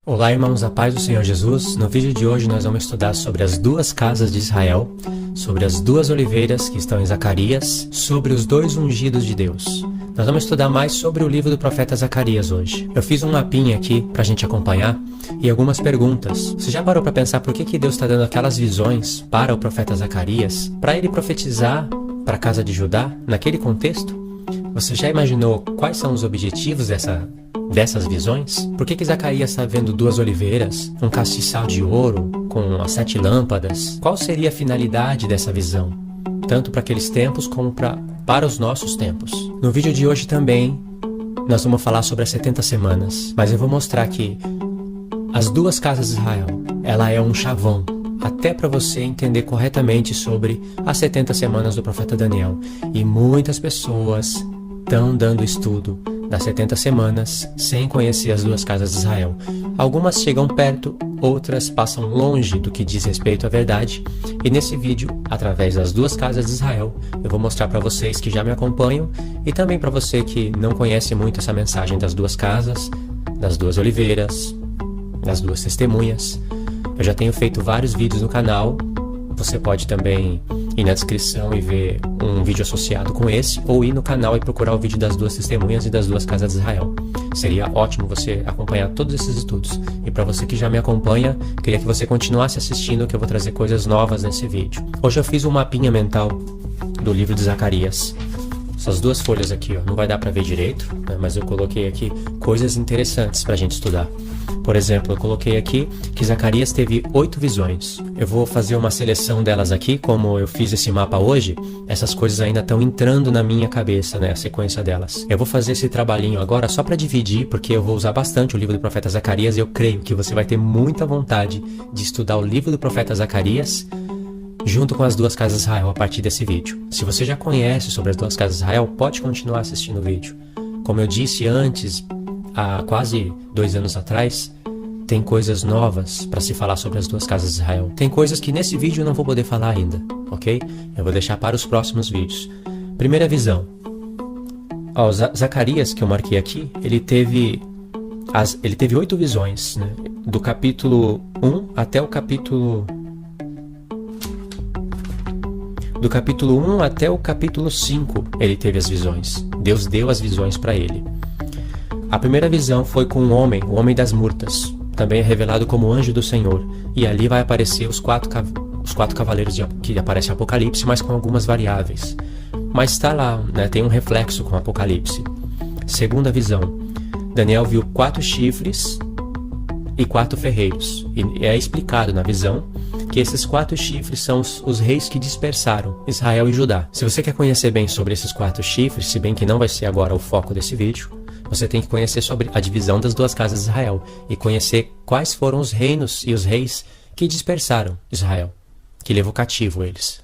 Olá, irmãos, a paz do Senhor Jesus. No vídeo de hoje nós vamos estudar sobre as duas casas de Israel, sobre as duas oliveiras que estão em Zacarias, sobre os dois ungidos de Deus. Nós vamos estudar mais sobre o livro do profeta Zacarias hoje. Eu fiz um mapinha aqui para a gente acompanhar e algumas perguntas. Você já parou para pensar por que Deus está dando aquelas visões para o profeta Zacarias, para ele profetizar para a casa de Judá, naquele contexto? Você já imaginou quais são os objetivos dessas visões? Por que Zacarias está vendo duas oliveiras, um castiçal de ouro com as 7 lâmpadas? Qual seria a finalidade dessa visão? Tanto para aqueles tempos como para os nossos tempos. No vídeo de hoje também nós vamos falar sobre as 70 semanas, mas eu vou mostrar que as duas casas de Israel, ela é um chavão, até para você entender corretamente sobre as 70 semanas do profeta Daniel. E muitas pessoas estão dando estudo das 70 semanas sem conhecer as duas casas de Israel. Algumas chegam perto, outras passam longe do que diz respeito à verdade. E nesse vídeo, através das duas casas de Israel, eu vou mostrar para vocês que já me acompanham e também para você que não conhece muito essa mensagem das duas casas, das duas oliveiras, das duas testemunhas. Eu já tenho feito vários vídeos no canal. Você pode também ir na descrição e ver um vídeo associado com esse, ou ir no canal e procurar o vídeo das duas testemunhas e das duas casas de Israel. Seria ótimo você acompanhar todos esses estudos. E para você que já me acompanha, queria que você continuasse assistindo, que eu vou trazer coisas novas nesse vídeo. Hoje eu fiz um mapinha mental do livro de Zacarias. Essas duas folhas aqui, ó, não vai dar para ver direito, né, mas eu coloquei aqui coisas interessantes para a gente estudar. Por exemplo, eu coloquei aqui que Zacarias teve 8 visões. Eu vou fazer uma seleção delas aqui, como eu fiz esse mapa hoje, essas coisas ainda estão entrando na minha cabeça, né, a sequência delas. Eu vou fazer esse trabalhinho agora só para dividir, porque eu vou usar bastante o livro do profeta Zacarias e eu creio que você vai ter muita vontade de estudar o livro do profeta Zacarias junto com as duas casas de Israel a partir desse vídeo. Se você já conhece sobre as duas casas de Israel, pode continuar assistindo o vídeo. Como eu disse antes, há quase 2 anos atrás, tem coisas novas para se falar sobre as duas casas de Israel. Tem coisas que nesse vídeo eu não vou poder falar ainda, ok? Eu vou deixar para os próximos vídeos. Primeira visão. Ó, Zacarias, que eu marquei aqui, ele teve 8 visões, né? Do capítulo 1 até o capítulo... Do capítulo 1 até o capítulo 5, ele teve as visões. Deus deu as visões para ele. A primeira visão foi com o homem das murtas. Também é revelado como anjo do Senhor. E ali vai aparecer os quatro cavaleiros que aparecem em Apocalipse, mas com algumas variáveis. Mas está lá, né, tem um reflexo com Apocalipse. Segunda visão. Daniel viu 4 chifres e 4 ferreiros. E é explicado na visão que esses 4 chifres são os reis que dispersaram Israel e Judá. Se você quer conhecer bem sobre esses 4 chifres, se bem que não vai ser agora o foco desse vídeo, você tem que conhecer sobre a divisão das duas casas de Israel e conhecer quais foram os reinos e os reis que dispersaram Israel, que levou cativo eles.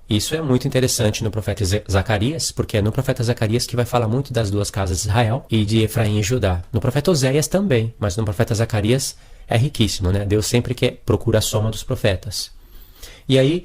Isso é muito interessante no profeta Zacarias, porque é no profeta Zacarias que vai falar muito das duas casas de Israel e de Efraim e Judá. No profeta Oséias também, mas no profeta Zacarias é riquíssimo, né? Deus sempre procura a soma dos profetas. E aí,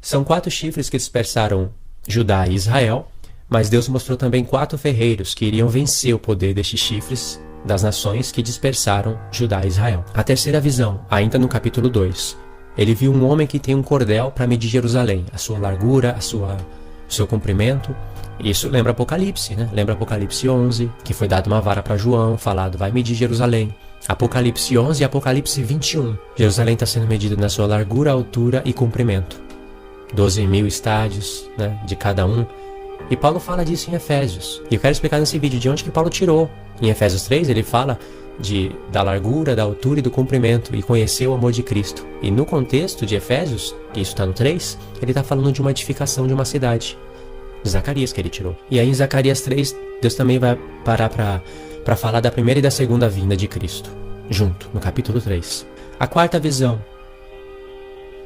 são 4 chifres que dispersaram Judá e Israel, mas Deus mostrou também 4 ferreiros que iriam vencer o poder destes chifres das nações que dispersaram Judá e Israel. A terceira visão, ainda no capítulo 2, ele viu um homem que tem um cordel para medir Jerusalém, a sua largura, o seu comprimento. Isso lembra Apocalipse, né? Lembra Apocalipse 11, que foi dado uma vara para João, falado, vai medir Jerusalém. Apocalipse 11 e Apocalipse 21. Jerusalém está sendo medida na sua largura, altura e comprimento. 12.000 estádios, né, de cada um. E Paulo fala disso em Efésios. E eu quero explicar nesse vídeo de onde que Paulo tirou. Em Efésios 3 ele fala da largura, da altura e do comprimento e conhecer o amor de Cristo. E no contexto de Efésios, que isso está no 3, ele está falando de uma edificação de uma cidade. De Zacarias que ele tirou. E aí em Zacarias 3, Deus também vai parar para falar da primeira e da segunda vinda de Cristo, junto, no capítulo 3. A quarta visão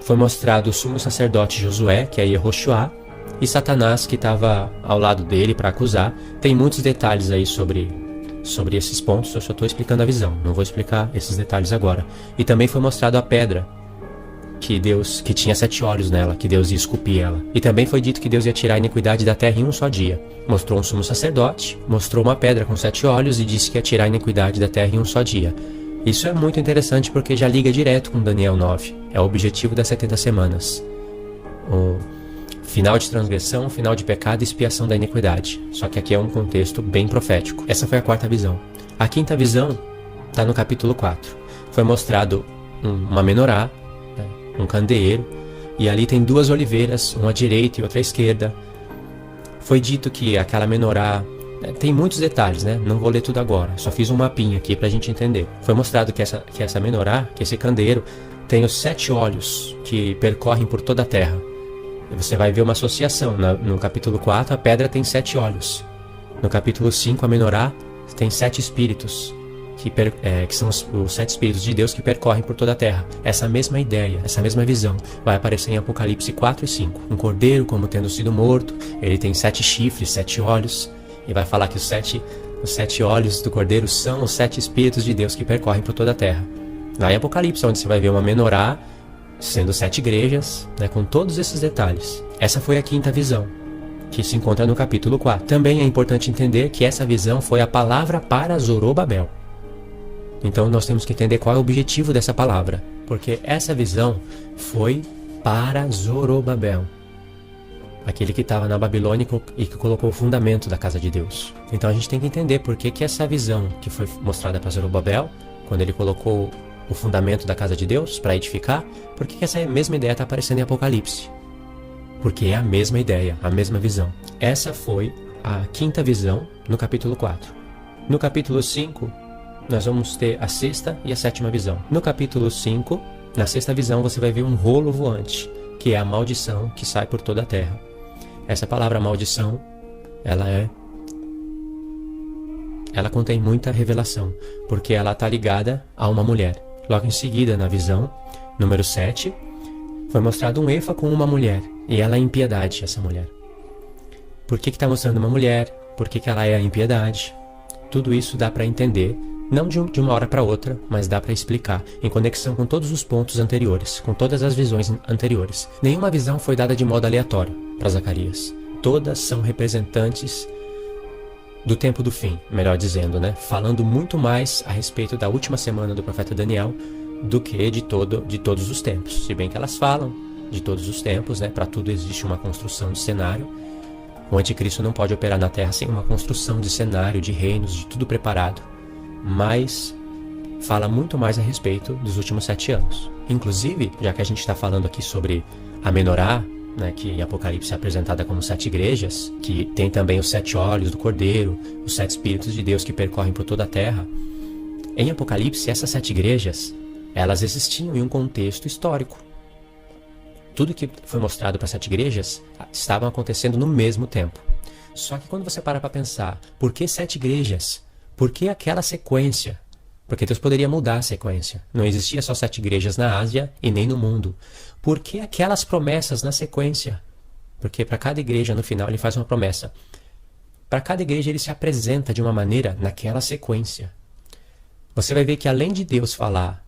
foi mostrado o sumo sacerdote Josué, que é Yehoshua, e Satanás, que estava ao lado dele para acusar. Tem muitos detalhes aí sobre esses pontos, eu só estou explicando a visão, não vou explicar esses detalhes agora. E também foi mostrado a pedra, que tinha 7 olhos nela, que Deus ia esculpir ela. E também foi dito que Deus ia tirar a iniquidade da terra em um só dia. Mostrou um sumo sacerdote, mostrou uma pedra com 7 olhos e disse que ia tirar a iniquidade da terra em um só dia. Isso é muito interessante porque já liga direto com Daniel 9. É o objetivo das 70 semanas. O final de transgressão, final de pecado e expiação da iniquidade. Só que aqui é um contexto bem profético. Essa foi a quarta visão. A quinta visão está no capítulo 4. Foi mostrado uma menorá, né, um candeeiro, e ali tem duas oliveiras, uma à direita e outra à esquerda. Foi dito que aquela menorá... Tem muitos detalhes, né? Não vou ler tudo agora. Só fiz um mapinha aqui pra gente entender. Foi mostrado que essa menorá, que esse candeeiro, tem os 7 olhos que percorrem por toda a terra. E você vai ver uma associação. No capítulo 4, a pedra tem 7 olhos. No capítulo 5, a menorá tem 7 espíritos, que são os 7 espíritos de Deus que percorrem por toda a terra. Essa mesma ideia, essa mesma visão vai aparecer em Apocalipse 4 e 5. Um cordeiro, como tendo sido morto, ele tem 7 chifres, 7 olhos. E vai falar que os sete olhos do cordeiro são os 7 espíritos de Deus que percorrem por toda a terra. Lá em Apocalipse, onde você vai ver uma menorá, sendo 7 igrejas, né, com todos esses detalhes. Essa foi a quinta visão, que se encontra no capítulo 4. Também é importante entender que essa visão foi a palavra para Zorobabel. Então nós temos que entender qual é o objetivo dessa palavra. Porque essa visão foi para Zorobabel, aquele que estava na Babilônia e que colocou o fundamento da casa de Deus. Então a gente tem que entender por que essa visão que foi mostrada para Zorobabel, quando ele colocou o fundamento da casa de Deus para edificar, por que essa mesma ideia está aparecendo em Apocalipse? Porque é a mesma ideia, a mesma visão. Essa foi a quinta visão no capítulo 4. No capítulo 5, nós vamos ter a sexta e a sétima visão. No capítulo 5, na sexta visão, você vai ver um rolo voante, que é a maldição que sai por toda a terra. Essa palavra maldição, ela contém muita revelação, porque ela está ligada a uma mulher. Logo em seguida, na visão, número 7, foi mostrado um efa com uma mulher, e ela é impiedade, essa mulher. Por que está mostrando uma mulher? Por que ela é a impiedade? Tudo isso dá para entender, não de uma hora para outra, mas dá para explicar, em conexão com todos os pontos anteriores, com todas as visões anteriores. Nenhuma visão foi dada de modo aleatório para Zacarias. Todas são representantes do tempo do fim, melhor dizendo, né? Falando muito mais a respeito da última semana do profeta Daniel do que de todos os tempos. Se bem que elas falam de todos os tempos, né? Para tudo existe uma construção de cenário. O anticristo não pode operar na Terra sem uma construção de cenário, de reinos, de tudo preparado. Mas fala muito mais a respeito dos últimos 7 anos. Inclusive, já que a gente está falando aqui sobre a menorá, né, que em Apocalipse é apresentada como 7 igrejas, que tem também os 7 olhos do Cordeiro, os 7 Espíritos de Deus que percorrem por toda a terra. Em Apocalipse, essas 7 igrejas, elas existiam em um contexto histórico. Tudo que foi mostrado para 7 igrejas estavam acontecendo no mesmo tempo. Só que quando você para pensar, por que 7 igrejas? Por que aquela sequência? Porque Deus poderia mudar a sequência. Não existia só 7 igrejas na Ásia e nem no mundo. Por que aquelas promessas na sequência? Porque para cada igreja, no final, ele faz uma promessa. Para cada igreja, ele se apresenta de uma maneira naquela sequência. Você vai ver que além de Deus falar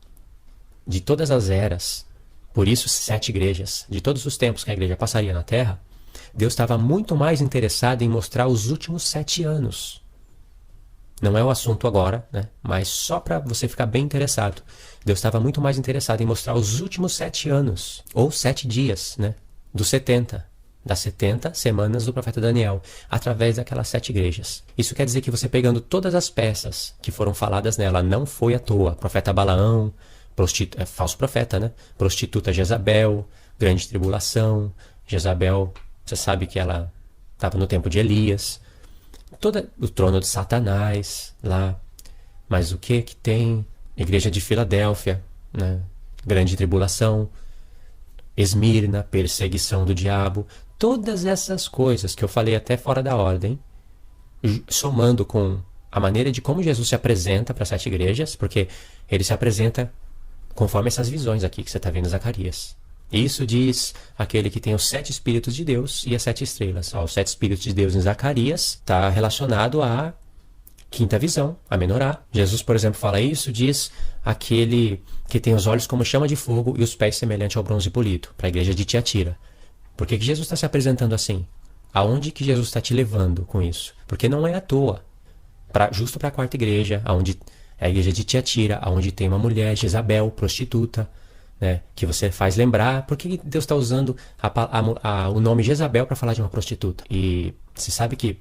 de todas as eras, por isso 7 igrejas, de todos os tempos que a igreja passaria na Terra, Deus estava muito mais interessado em mostrar os últimos 7 anos. Não é o assunto agora, né? Mas só para você ficar bem interessado. Deus estava muito mais interessado em mostrar os últimos 7 anos, ou 7 dias, né? Dos 70, das 70 semanas do profeta Daniel, através daquelas 7 igrejas. Isso quer dizer que você pegando todas as peças que foram faladas nela, não foi à toa. Profeta Balaão, falso profeta, né? Prostituta Jezabel, grande tribulação. Jezabel, você sabe que ela estava no tempo de Elias. O trono de Satanás lá, mas o que tem? Igreja de Filadélfia, né? Grande tribulação, Esmirna, perseguição do diabo, todas essas coisas que eu falei até fora da ordem, somando com a maneira de como Jesus se apresenta para 7 igrejas, porque ele se apresenta conforme essas visões aqui que você está vendo em Zacarias. Isso diz aquele que tem os 7 Espíritos de Deus e as 7 estrelas. Os 7 Espíritos de Deus em Zacarias está relacionado à quinta visão, a menorá. Jesus, por exemplo, fala isso, diz aquele que tem os olhos como chama de fogo e os pés semelhante ao bronze polido, para a igreja de Tiatira. Por que Jesus está se apresentando assim? Aonde que Jesus está te levando com isso? Porque não é à toa. Justo para a quarta igreja, onde É a igreja de Tiatira, onde tem uma mulher, Jezabel, prostituta, né, que você faz lembrar. Por que Deus está usando o nome Jezabel para falar de uma prostituta? E você sabe que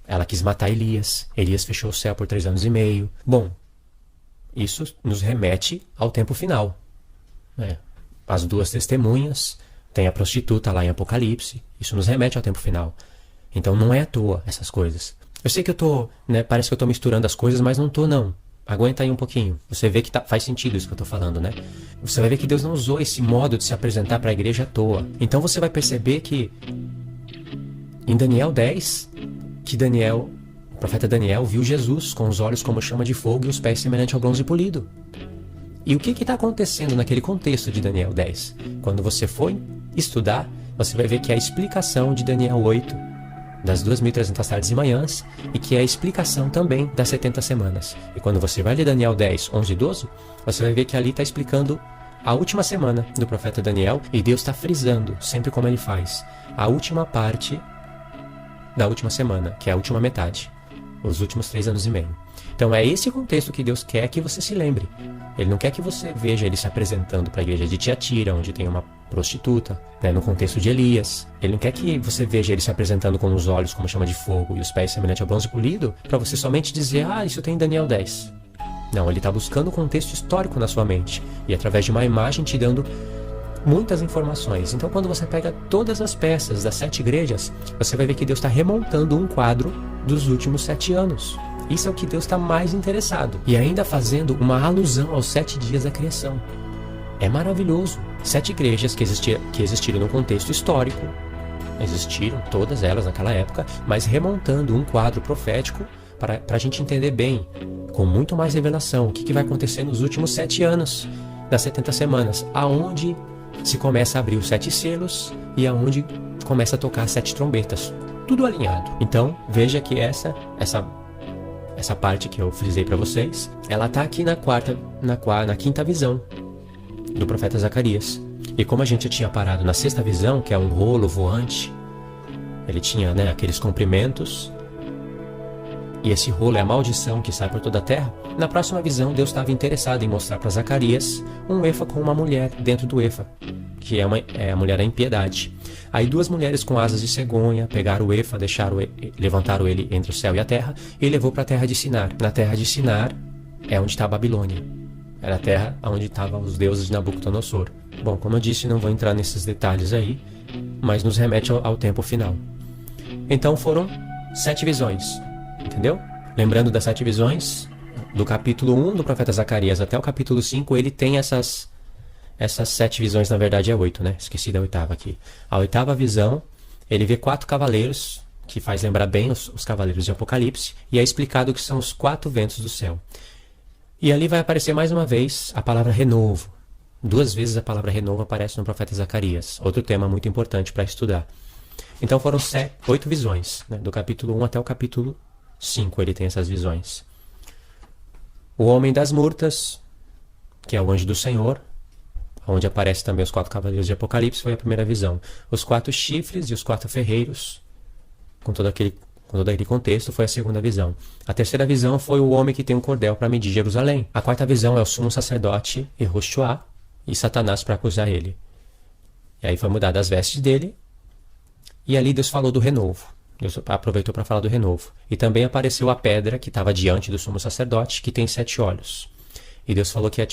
ela quis matar Elias. Elias fechou o céu por 3 anos e meio. Bom, isso nos remete ao tempo final, né? As 2 testemunhas, tem a prostituta lá em Apocalipse. Isso nos remete ao tempo final. Então não é à toa essas coisas. Eu sei que eu tô, né, parece que eu tô misturando as coisas, mas não tô não. Aguenta aí um pouquinho. Você vê que faz sentido isso que eu tô falando, né? Você vai ver que Deus não usou esse modo de se apresentar para a igreja à toa. Então você vai perceber que em Daniel 10, que o profeta Daniel viu Jesus com os olhos como chama de fogo e os pés semelhantes ao bronze polido. E o que está acontecendo naquele contexto de Daniel 10? Quando você for estudar, você vai ver que é a explicação de Daniel 8, das 2.300 tardes e manhãs, e que é a explicação também das 70 semanas. E quando você vai ler Daniel 10, 11 e 12, você vai ver que ali está explicando a última semana do profeta Daniel, e Deus está frisando, sempre como ele faz, a última parte da última semana, que é a última metade, os últimos 3 anos e meio. Então é esse contexto que Deus quer que você se lembre. Ele não quer que você veja ele se apresentando para a igreja de Tiatira, onde tem uma prostituta, né, no contexto de Elias. Ele não quer que você veja ele se apresentando com os olhos como chama de fogo e os pés semelhantes ao bronze polido, para você somente dizer, isso tem em Daniel 10. Não, ele está buscando um contexto histórico na sua mente, e através de uma imagem te dando muitas informações. Então quando você pega todas as peças das 7 igrejas, você vai ver que Deus está remontando um quadro dos últimos 7 anos. Isso é o que Deus está mais interessado. E ainda fazendo uma alusão aos 7 dias da criação. É maravilhoso. 7 igrejas que existiram no contexto histórico. Existiram todas elas naquela época, mas remontando um quadro profético para a gente entender bem, com muito mais revelação, o que vai acontecer nos últimos 7 anos, das 70 semanas, aonde se começa a abrir os 7 selos e aonde começa a tocar as 7 trombetas. Tudo alinhado. Então, veja que essa parte que eu frisei para vocês, ela está aqui na quinta visão do profeta Zacarias. E como a gente tinha parado na 6ª visão, que é um rolo voante, ele tinha, né, aqueles comprimentos, e esse rolo é a maldição que sai por toda a terra. Na próxima visão, Deus estava interessado em mostrar para Zacarias um efa com uma mulher dentro do efa, que é a mulher da impiedade. Aí 2 mulheres com asas de cegonha pegaram o efa, levantaram ele entre o céu e a terra e levou para a terra de Sinar. Na terra de Sinar é onde está a Babilônia. Era a terra onde estavam os deuses de Nabucodonosor. Bom, como eu disse, não vou entrar nesses detalhes aí, mas nos remete ao tempo final. Então foram 7 visões, entendeu? Lembrando das 7 visões, do capítulo 1 do profeta Zacarias até o capítulo 5, ele tem essas 7 visões, na verdade é 8, né? Esqueci da 8ª aqui. A 8ª visão, ele vê 4 cavaleiros, que faz lembrar bem os cavaleiros de Apocalipse, e é explicado que são os 4 ventos do céu. E ali vai aparecer mais uma vez a palavra renovo. 2 vezes a palavra renovo aparece no profeta Zacarias. Outro tema muito importante para estudar. Então foram 8 visões, né? Do capítulo 1 até o capítulo 5 ele tem essas visões. O homem das murtas, que é o anjo do Senhor, onde aparece também os 4 cavaleiros de Apocalipse, foi a primeira visão. Os 4 chifres e os 4 ferreiros, com todo aquele contexto, foi a segunda visão. A terceira visão foi o homem que tem um cordel para medir Jerusalém. A 4ª visão é o sumo sacerdote Yehoshua e Satanás para acusar ele. E aí foi mudada as vestes dele, e ali Deus falou do renovo. Deus aproveitou para falar do renovo. E também apareceu a pedra que estava diante do sumo sacerdote, que tem 7 olhos. E Deus falou que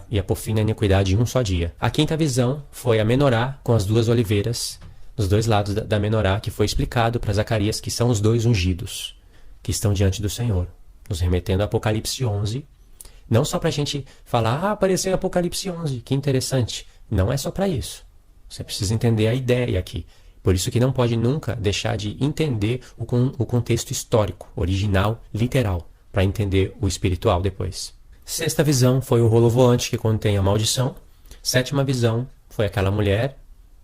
ia pôr fim na iniquidade em um só dia. A 5ª visão foi a menorá com as 2 oliveiras, nos 2 lados da menorá, que foi explicado para Zacarias que são os 2 ungidos, que estão diante do Senhor. Nos remetendo a Apocalipse 11. Não só para a gente falar, apareceu em Apocalipse 11, que interessante. Não é só para isso. Você precisa entender a ideia aqui. Por isso que não pode nunca deixar de entender o contexto histórico, original, literal, para entender o espiritual depois. 6ª visão foi o rolo voante que contém a maldição. 7ª visão foi aquela mulher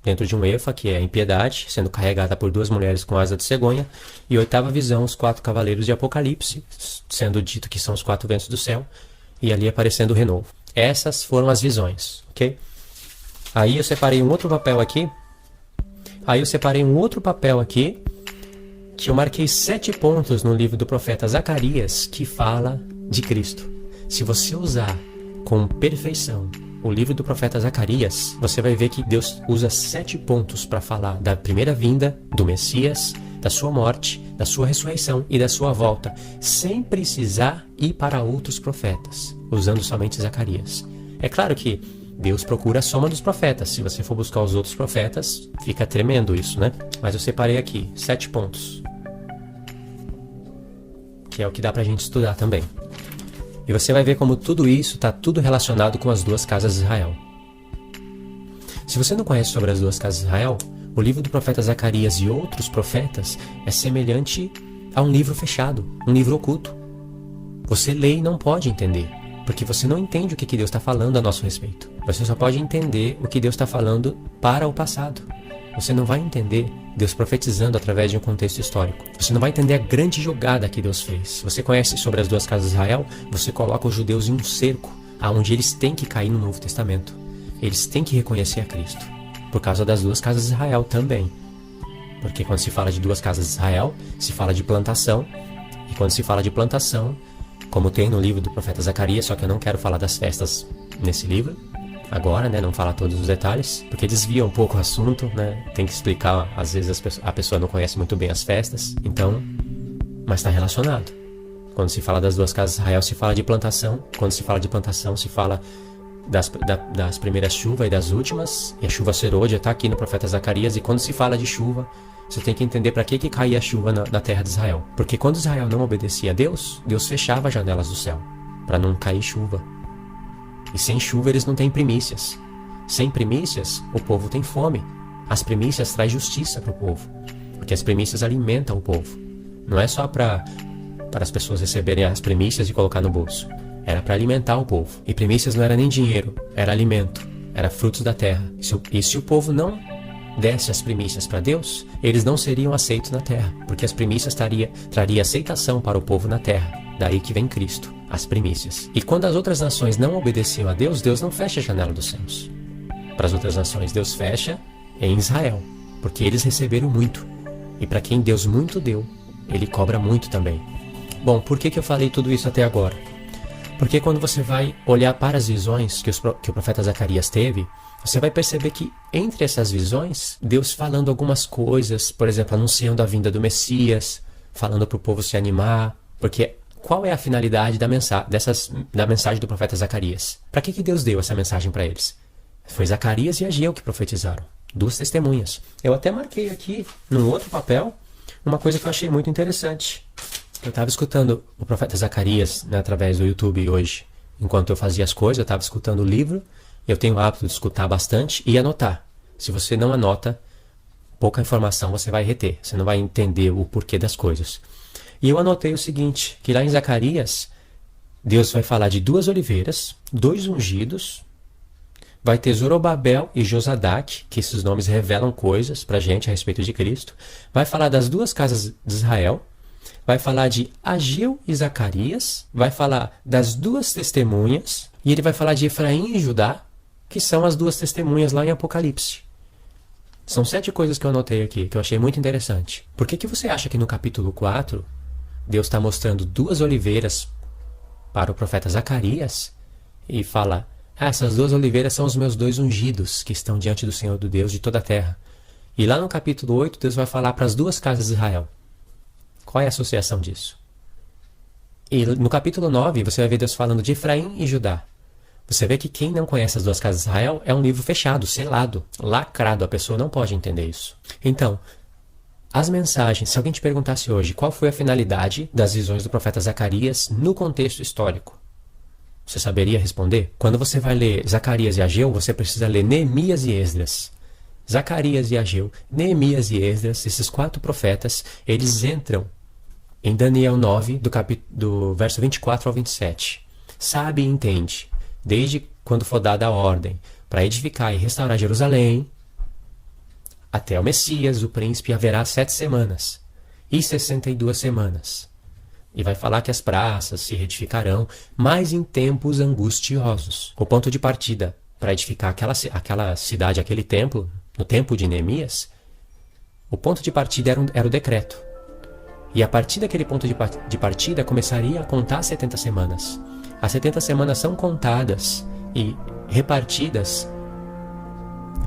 dentro de um efa, que é a impiedade, sendo carregada por 2 mulheres com asa de cegonha. E 8ª visão, os 4 cavaleiros de Apocalipse, sendo dito que são os 4 ventos do céu, e ali aparecendo o renovo. Essas foram as visões, ok? Aí eu separei um outro papel aqui, que eu marquei 7 pontos no livro do profeta Zacarias, que fala de Cristo. Se você usar com perfeição o livro do profeta Zacarias, você vai ver que Deus usa 7 pontos para falar da primeira vinda do Messias, da sua morte, da sua ressurreição e da sua volta, sem precisar ir para outros profetas, usando somente Zacarias. É claro que Deus procura a soma dos profetas. Se você for buscar os outros profetas, fica tremendo isso, né? Mas eu separei aqui 7 pontos, que é o que dá pra gente estudar também. E você vai ver como tudo isso está tudo relacionado com as duas casas de Israel. Se você não conhece sobre as duas casas de Israel, o livro do profeta Zacarias e outros profetas é semelhante a um livro fechado, um livro oculto. Você lê e não pode entender, porque você não entende o que Deus está falando a nosso respeito. Você só pode entender o que Deus está falando para o passado. Você não vai entender Deus profetizando através de um contexto histórico. Você não vai entender a grande jogada que Deus fez. Se você conhece sobre as duas casas de Israel, você coloca os judeus em um cerco, aonde eles têm que cair no Novo Testamento. Eles têm que reconhecer a Cristo, por causa das duas casas de Israel também. Porque quando se fala de duas casas de Israel, se fala de plantação, e quando se fala de plantação, como tem no livro do profeta Zacarias, só que eu não quero falar das festas nesse livro, agora, né, não falar todos os detalhes, porque desvia um pouco o assunto, né, tem que explicar, às vezes a pessoa não conhece muito bem as festas, então, mas está relacionado. Quando se fala das duas casas de Israel, se fala de plantação, quando se fala de plantação, se fala das primeiras chuvas e das últimas, e a chuva serôdia está aqui no profeta Zacarias, e quando se fala de chuva, você tem que entender para que caía a chuva na terra de Israel, porque quando Israel não obedecia a Deus, Deus fechava as janelas do céu, para não cair chuva. E sem chuva eles não têm primícias. Sem primícias, o povo tem fome. As primícias trazem justiça para o povo, porque as primícias alimentam o povo. Não é só para as pessoas receberem as primícias e colocar no bolso. Era para alimentar o povo. E primícias não era nem dinheiro, era alimento, era frutos da terra. E se o povo não desse as primícias para Deus, eles não seriam aceitos na terra, porque as primícias traria aceitação para o povo na terra. Daí que vem Cristo, as primícias. E quando as outras nações não obedeciam a Deus, Deus não fecha a janela dos céus. Para as outras nações, Deus fecha em Israel, porque eles receberam muito. E para quem Deus muito deu, Ele cobra muito também. Bom, por que eu falei tudo isso até agora? Porque quando você vai olhar para as visões que o profeta Zacarias teve, você vai perceber que entre essas visões, Deus falando algumas coisas, por exemplo, anunciando a vinda do Messias, falando para o povo se animar, porque qual é a finalidade da mensagem do profeta Zacarias? Para que Deus deu essa mensagem para eles? Foi Zacarias e Ageu que profetizaram, 2 testemunhas. Eu até marquei aqui, num outro papel, uma coisa que eu achei muito interessante. Eu estava escutando o profeta Zacarias, né, através do YouTube hoje. Enquanto eu fazia as coisas, eu estava escutando o livro. Eu tenho o hábito de escutar bastante e anotar. Se você não anota, pouca informação você vai reter. Você não vai entender o porquê das coisas. E eu anotei o seguinte, que lá em Zacarias, Deus vai falar de 2 oliveiras, 2 ungidos, vai ter Zorobabel e Josadaque, que esses nomes revelam coisas para a gente a respeito de Cristo. Vai falar das 2 casas de Israel, vai falar de Ageu e Zacarias, vai falar das 2 testemunhas, e ele vai falar de Efraim e Judá, que são as 2 testemunhas lá em Apocalipse. São 7 coisas que eu anotei aqui, que eu achei muito interessante. Por que você acha que no capítulo 4, Deus está mostrando 2 oliveiras para o profeta Zacarias e fala, essas 2 oliveiras são os meus 2 ungidos que estão diante do Senhor do Deus de toda a terra. E lá no capítulo 8, Deus vai falar para as 2 casas de Israel. Qual é a associação disso? E no capítulo 9, você vai ver Deus falando de Efraim e Judá. Você vê que quem não conhece as 2 casas de Israel é um livro fechado, selado, lacrado. A pessoa não pode entender isso. Então, as mensagens, se alguém te perguntasse hoje qual foi a finalidade das visões do profeta Zacarias no contexto histórico, você saberia responder? Quando você vai ler Zacarias e Ageu, você precisa ler Neemias e Esdras. Zacarias e Ageu, Neemias e Esdras, esses 4 profetas, eles entram em Daniel 9, do verso 24 ao 27. Sabe e entende, desde quando for dada a ordem para edificar e restaurar Jerusalém, até o Messias, o príncipe, haverá 7 semanas e 62 semanas. E vai falar que as praças se reedificarão, mas em tempos angustiosos. O ponto de partida para edificar aquela cidade, aquele templo, no tempo de Neemias, o ponto de partida era o decreto. E a partir daquele ponto de partida começaria a contar 70 semanas. As 70 semanas são contadas e repartidas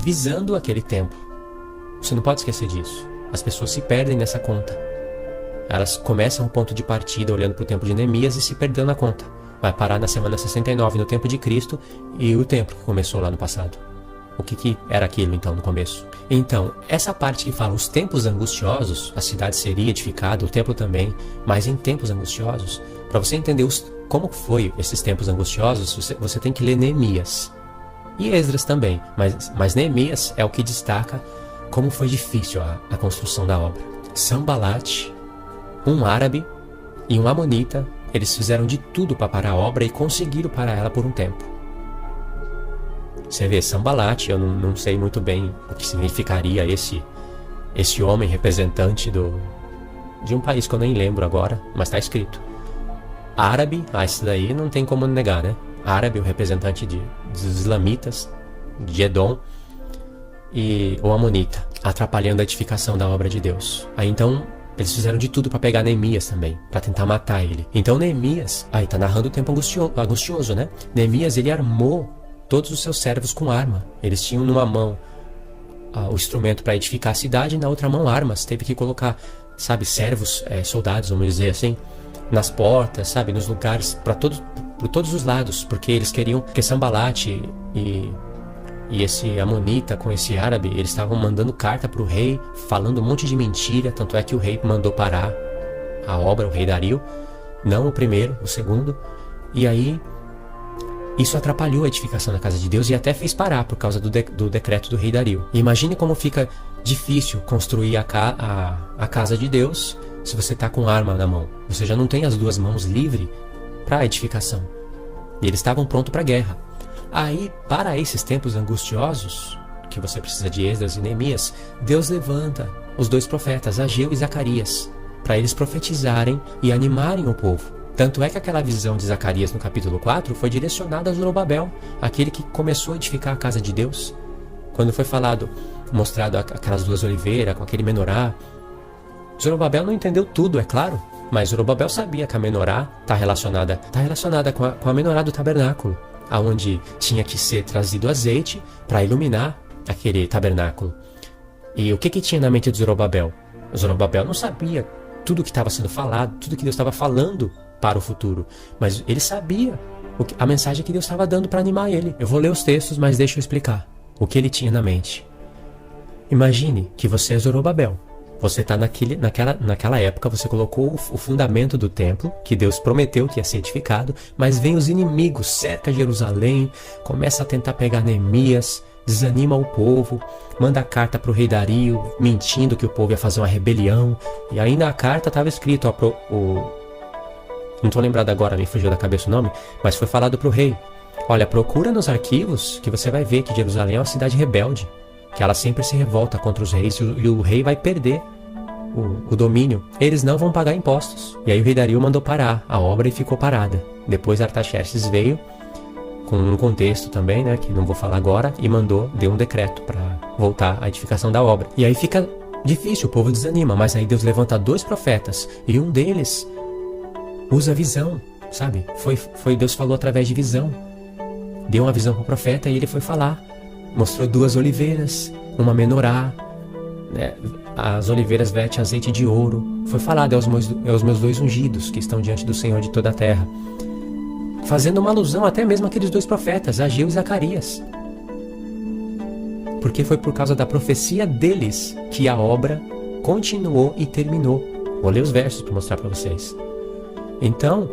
visando aquele tempo. Você não pode esquecer disso. As pessoas se perdem nessa conta. Elas começam o ponto de partida olhando para o tempo de Neemias e se perdendo na conta. Vai parar na semana 69 no tempo de Cristo e o tempo que começou lá no passado. O que era aquilo então no começo? Então, essa parte que fala os tempos angustiosos, a cidade seria edificada, o templo também, mas em tempos angustiosos, para você entender como foi esses tempos angustiosos, você tem que ler Neemias. E Esdras também, mas Neemias é o que destaca como foi difícil a construção da obra. Sanbalate, um árabe e um amonita, eles fizeram de tudo para parar a obra e conseguiram parar ela por um tempo. Você vê, Sanbalate, eu não sei muito bem o que significaria esse homem representante de um país que eu nem lembro agora, mas está escrito. Árabe, isso daí não tem como negar, né? Árabe, o representante dos islamitas, de Edom, e o amonita, atrapalhando a edificação da obra de Deus. Aí então, eles fizeram de tudo para pegar Neemias também, para tentar matar ele. Então Neemias, tá narrando o tempo angustioso, né? Neemias, ele armou todos os seus servos com arma. Eles tinham numa mão o instrumento para edificar a cidade e na outra mão armas. Teve que colocar, servos, soldados, vamos dizer assim, nas portas, nos lugares, por todos os lados, porque eles queriam que Sanbalate e esse amonita com esse árabe, eles estavam mandando carta para o rei, falando um monte de mentira, tanto é que o rei mandou parar a obra, o rei Dario, não o primeiro, o segundo, e aí isso atrapalhou a edificação da casa de Deus e até fez parar por causa do decreto do rei Dario. E imagine como fica difícil construir a casa de Deus se você está com arma na mão. Você já não tem as duas mãos livres para a edificação. E eles estavam prontos para a guerra. Aí, para esses tempos angustiosos, que você precisa de Esdras e Neemias, Deus levanta os dois profetas, Ageu e Zacarias, para eles profetizarem e animarem o povo. Tanto é que aquela visão de Zacarias no capítulo 4 foi direcionada a Zorobabel, aquele que começou a edificar a casa de Deus. Quando foi mostrado aquelas duas oliveiras com aquele menorá, Zorobabel não entendeu tudo, é claro, mas Zorobabel sabia que a menorá está relacionada com a menorá do tabernáculo, aonde tinha que ser trazido azeite para iluminar aquele tabernáculo. E o que tinha na mente de Zorobabel? Zorobabel não sabia tudo o que estava sendo falado, tudo que Deus estava falando para o futuro, mas ele sabia a mensagem que Deus estava dando para animar ele. Eu vou ler os textos, mas deixa eu explicar o que ele tinha na mente. Imagine que você é Zorobabel. Você está naquela época, você colocou o fundamento do templo, que Deus prometeu que ia ser edificado, mas vem os inimigos, cerca Jerusalém, começa a tentar pegar Neemias, desanima o povo, manda carta para o rei Dario, mentindo que o povo ia fazer uma rebelião, e aí na carta estava escrito, não estou lembrado agora, me fugiu da cabeça o nome, mas foi falado para o rei, olha, procura nos arquivos que você vai ver que Jerusalém é uma cidade rebelde, que ela sempre se revolta contra os reis e o rei vai perder o domínio. Eles não vão pagar impostos. E aí o rei Dario mandou parar a obra e ficou parada. Depois Artaxerxes veio, com um contexto também, né, que não vou falar agora, e deu um decreto para voltar à edificação da obra. E aí fica difícil, o povo desanima, mas aí Deus levanta dois profetas e um deles usa visão, sabe? Deus falou através de visão. Deu uma visão para o profeta e ele foi falar. Mostrou duas oliveiras, uma menorá, né? As oliveiras vertem azeite de ouro. Foi falado aos meus dois ungidos que estão diante do Senhor de toda a terra. Fazendo uma alusão até mesmo àqueles dois profetas, Ageu e Zacarias. Porque foi por causa da profecia deles que a obra continuou e terminou. Vou ler os versos para mostrar para vocês. Então,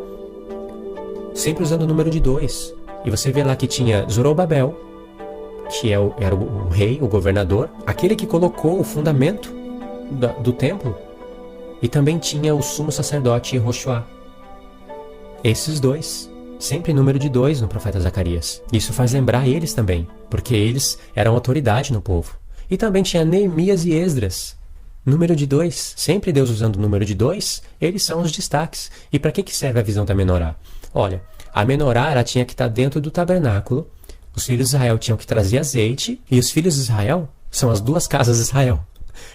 sempre usando o número de 2. E você vê lá que tinha Zorobabel, que era o rei, o governador, aquele que colocou o fundamento do templo, e também tinha o sumo sacerdote Yehoshua. Esses dois, sempre número de 2 no profeta Zacarias. Isso faz lembrar eles também, porque eles eram autoridade no povo. E também tinha Neemias e Esdras, número de 2, sempre Deus usando o número de 2, eles são os destaques. E para que serve a visão da menorá? Olha, a menorá ela tinha que estar dentro do tabernáculo. Os filhos de Israel tinham que trazer azeite, e os filhos de Israel são as duas casas de Israel.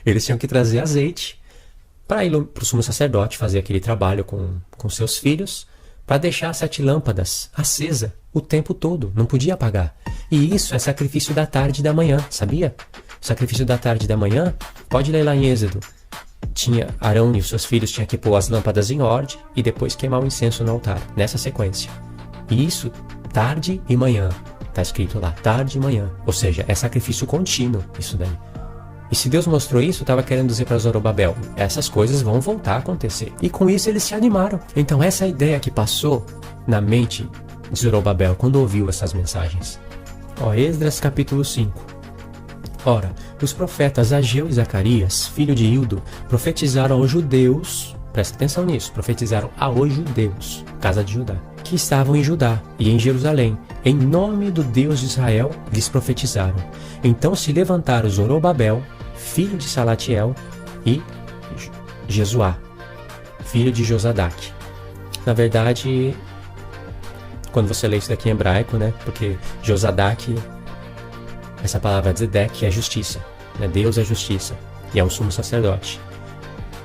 Eles tinham que trazer azeite para o sumo sacerdote fazer aquele trabalho com seus filhos, para deixar as 7 lâmpadas acesa o tempo todo, não podia apagar. E isso é sacrifício da tarde e da manhã, sabia? Sacrifício da tarde e da manhã, pode ler lá em Êxodo. Arão e os seus filhos tinham que pôr as lâmpadas em ordem e depois queimar o incenso no altar, nessa sequência. E isso, tarde e manhã, está escrito lá, tarde e manhã. Ou seja, é sacrifício contínuo, isso daí. E se Deus mostrou isso, estava querendo dizer para Zorobabel, essas coisas vão voltar a acontecer. E com isso eles se animaram. Então essa é a ideia que passou na mente de Zorobabel quando ouviu essas mensagens. Esdras capítulo 5. Ora, os profetas Ageu e Zacarias, filho de Ildo, profetizaram aos judeus, presta atenção nisso, profetizaram aos judeus, casa de Judá, que estavam em Judá e em Jerusalém, em nome do Deus de Israel, lhes profetizaram. Então se levantaram Zorobabel, filho de Salatiel, e Jesuá, filho de Josadaque. Na verdade, quando você lê isso daqui em hebraico, né, porque Josadaque, essa palavra Zedek é justiça, né? Deus é justiça, e é um sumo sacerdote.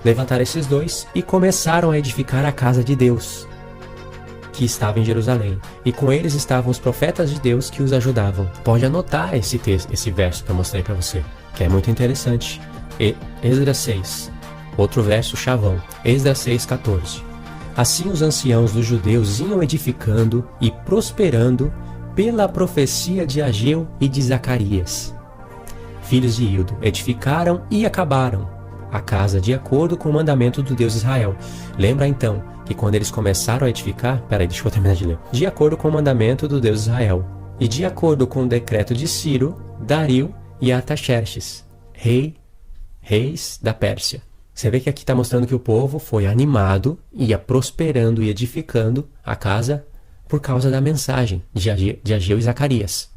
Levantaram esses dois e começaram a edificar a casa de Deus, que estava em Jerusalém. E com eles estavam os profetas de Deus que os ajudavam. Pode anotar esse verso que eu mostrei para você, que é muito interessante. Esdras 6, outro verso chavão. Esdras 6:14. Assim os anciãos dos judeus iam edificando e prosperando pela profecia de Ageu e de Zacarias, filhos de Ildo, edificaram e acabaram a casa de acordo com o mandamento do Deus de Israel. Lembra então que quando eles começaram a edificar, deixa eu terminar de ler, de acordo com o mandamento do Deus de Israel, e de acordo com o decreto de Ciro, Dario e Artaxerxes, reis da Pérsia. Você vê que aqui está mostrando que o povo foi animado, ia prosperando e edificando a casa por causa da mensagem de Ageu e Zacarias.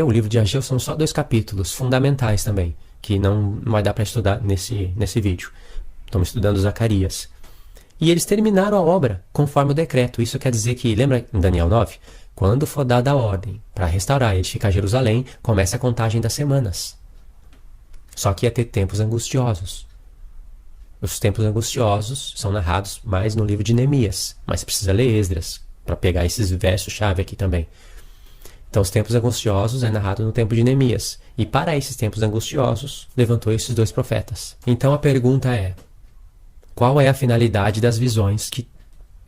O livro de Ageu são só 2 capítulos fundamentais também, que não vai dar para estudar nesse vídeo. Estamos estudando Zacarias. E eles terminaram a obra conforme o decreto. Isso quer dizer que, lembra em Daniel 9? Quando for dada a ordem para restaurar e edificar Jerusalém, começa a contagem das semanas. Só que ia ter tempos angustiosos. Os tempos angustiosos são narrados mais no livro de Neemias, mas precisa ler Esdras para pegar esses versos-chave aqui também. Então, os tempos angustiosos é narrado no tempo de Neemias. E para esses tempos angustiosos, levantou esses 2 profetas. Então, a pergunta é, qual é a finalidade das visões que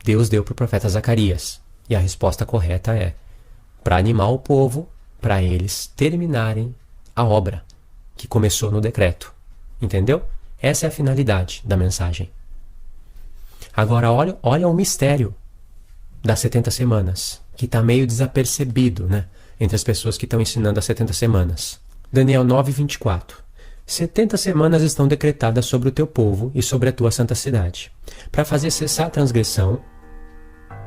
Deus deu para o profeta Zacarias? E a resposta correta é, para animar o povo, para eles terminarem a obra que começou no decreto. Entendeu? Essa é a finalidade da mensagem. Agora, olha o mistério das 70 semanas, que está meio desapercebido, né, entre as pessoas que estão ensinando as 70 semanas. Daniel 9:24. 70 semanas estão decretadas sobre o teu povo e sobre a tua santa cidade, para fazer cessar a transgressão,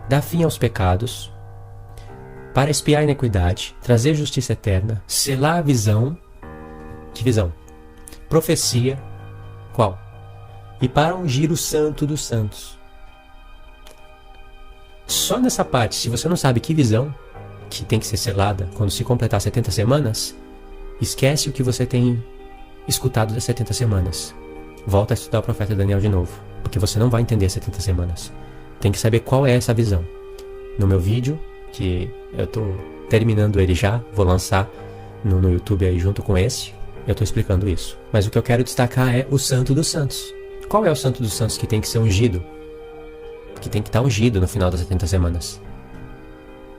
dar fim aos pecados, para expiar a iniquidade, trazer justiça eterna, selar a visão. Que visão? Profecia. Qual? E para ungir o santo dos santos. Só nessa parte, se você não sabe que visão que tem que ser selada quando se completar 70 semanas, esquece o que você tem escutado das 70 semanas. Volta a estudar o profeta Daniel de novo, porque você não vai entender as 70 semanas. Tem que saber qual é essa visão. No meu vídeo, que eu estou terminando ele já, vou lançar no YouTube aí junto com esse, eu estou explicando isso. Mas o que eu quero destacar é o Santo dos Santos. Qual é o Santo dos Santos que tem que ser ungido? Que tem que estar ungido no final das 70 semanas.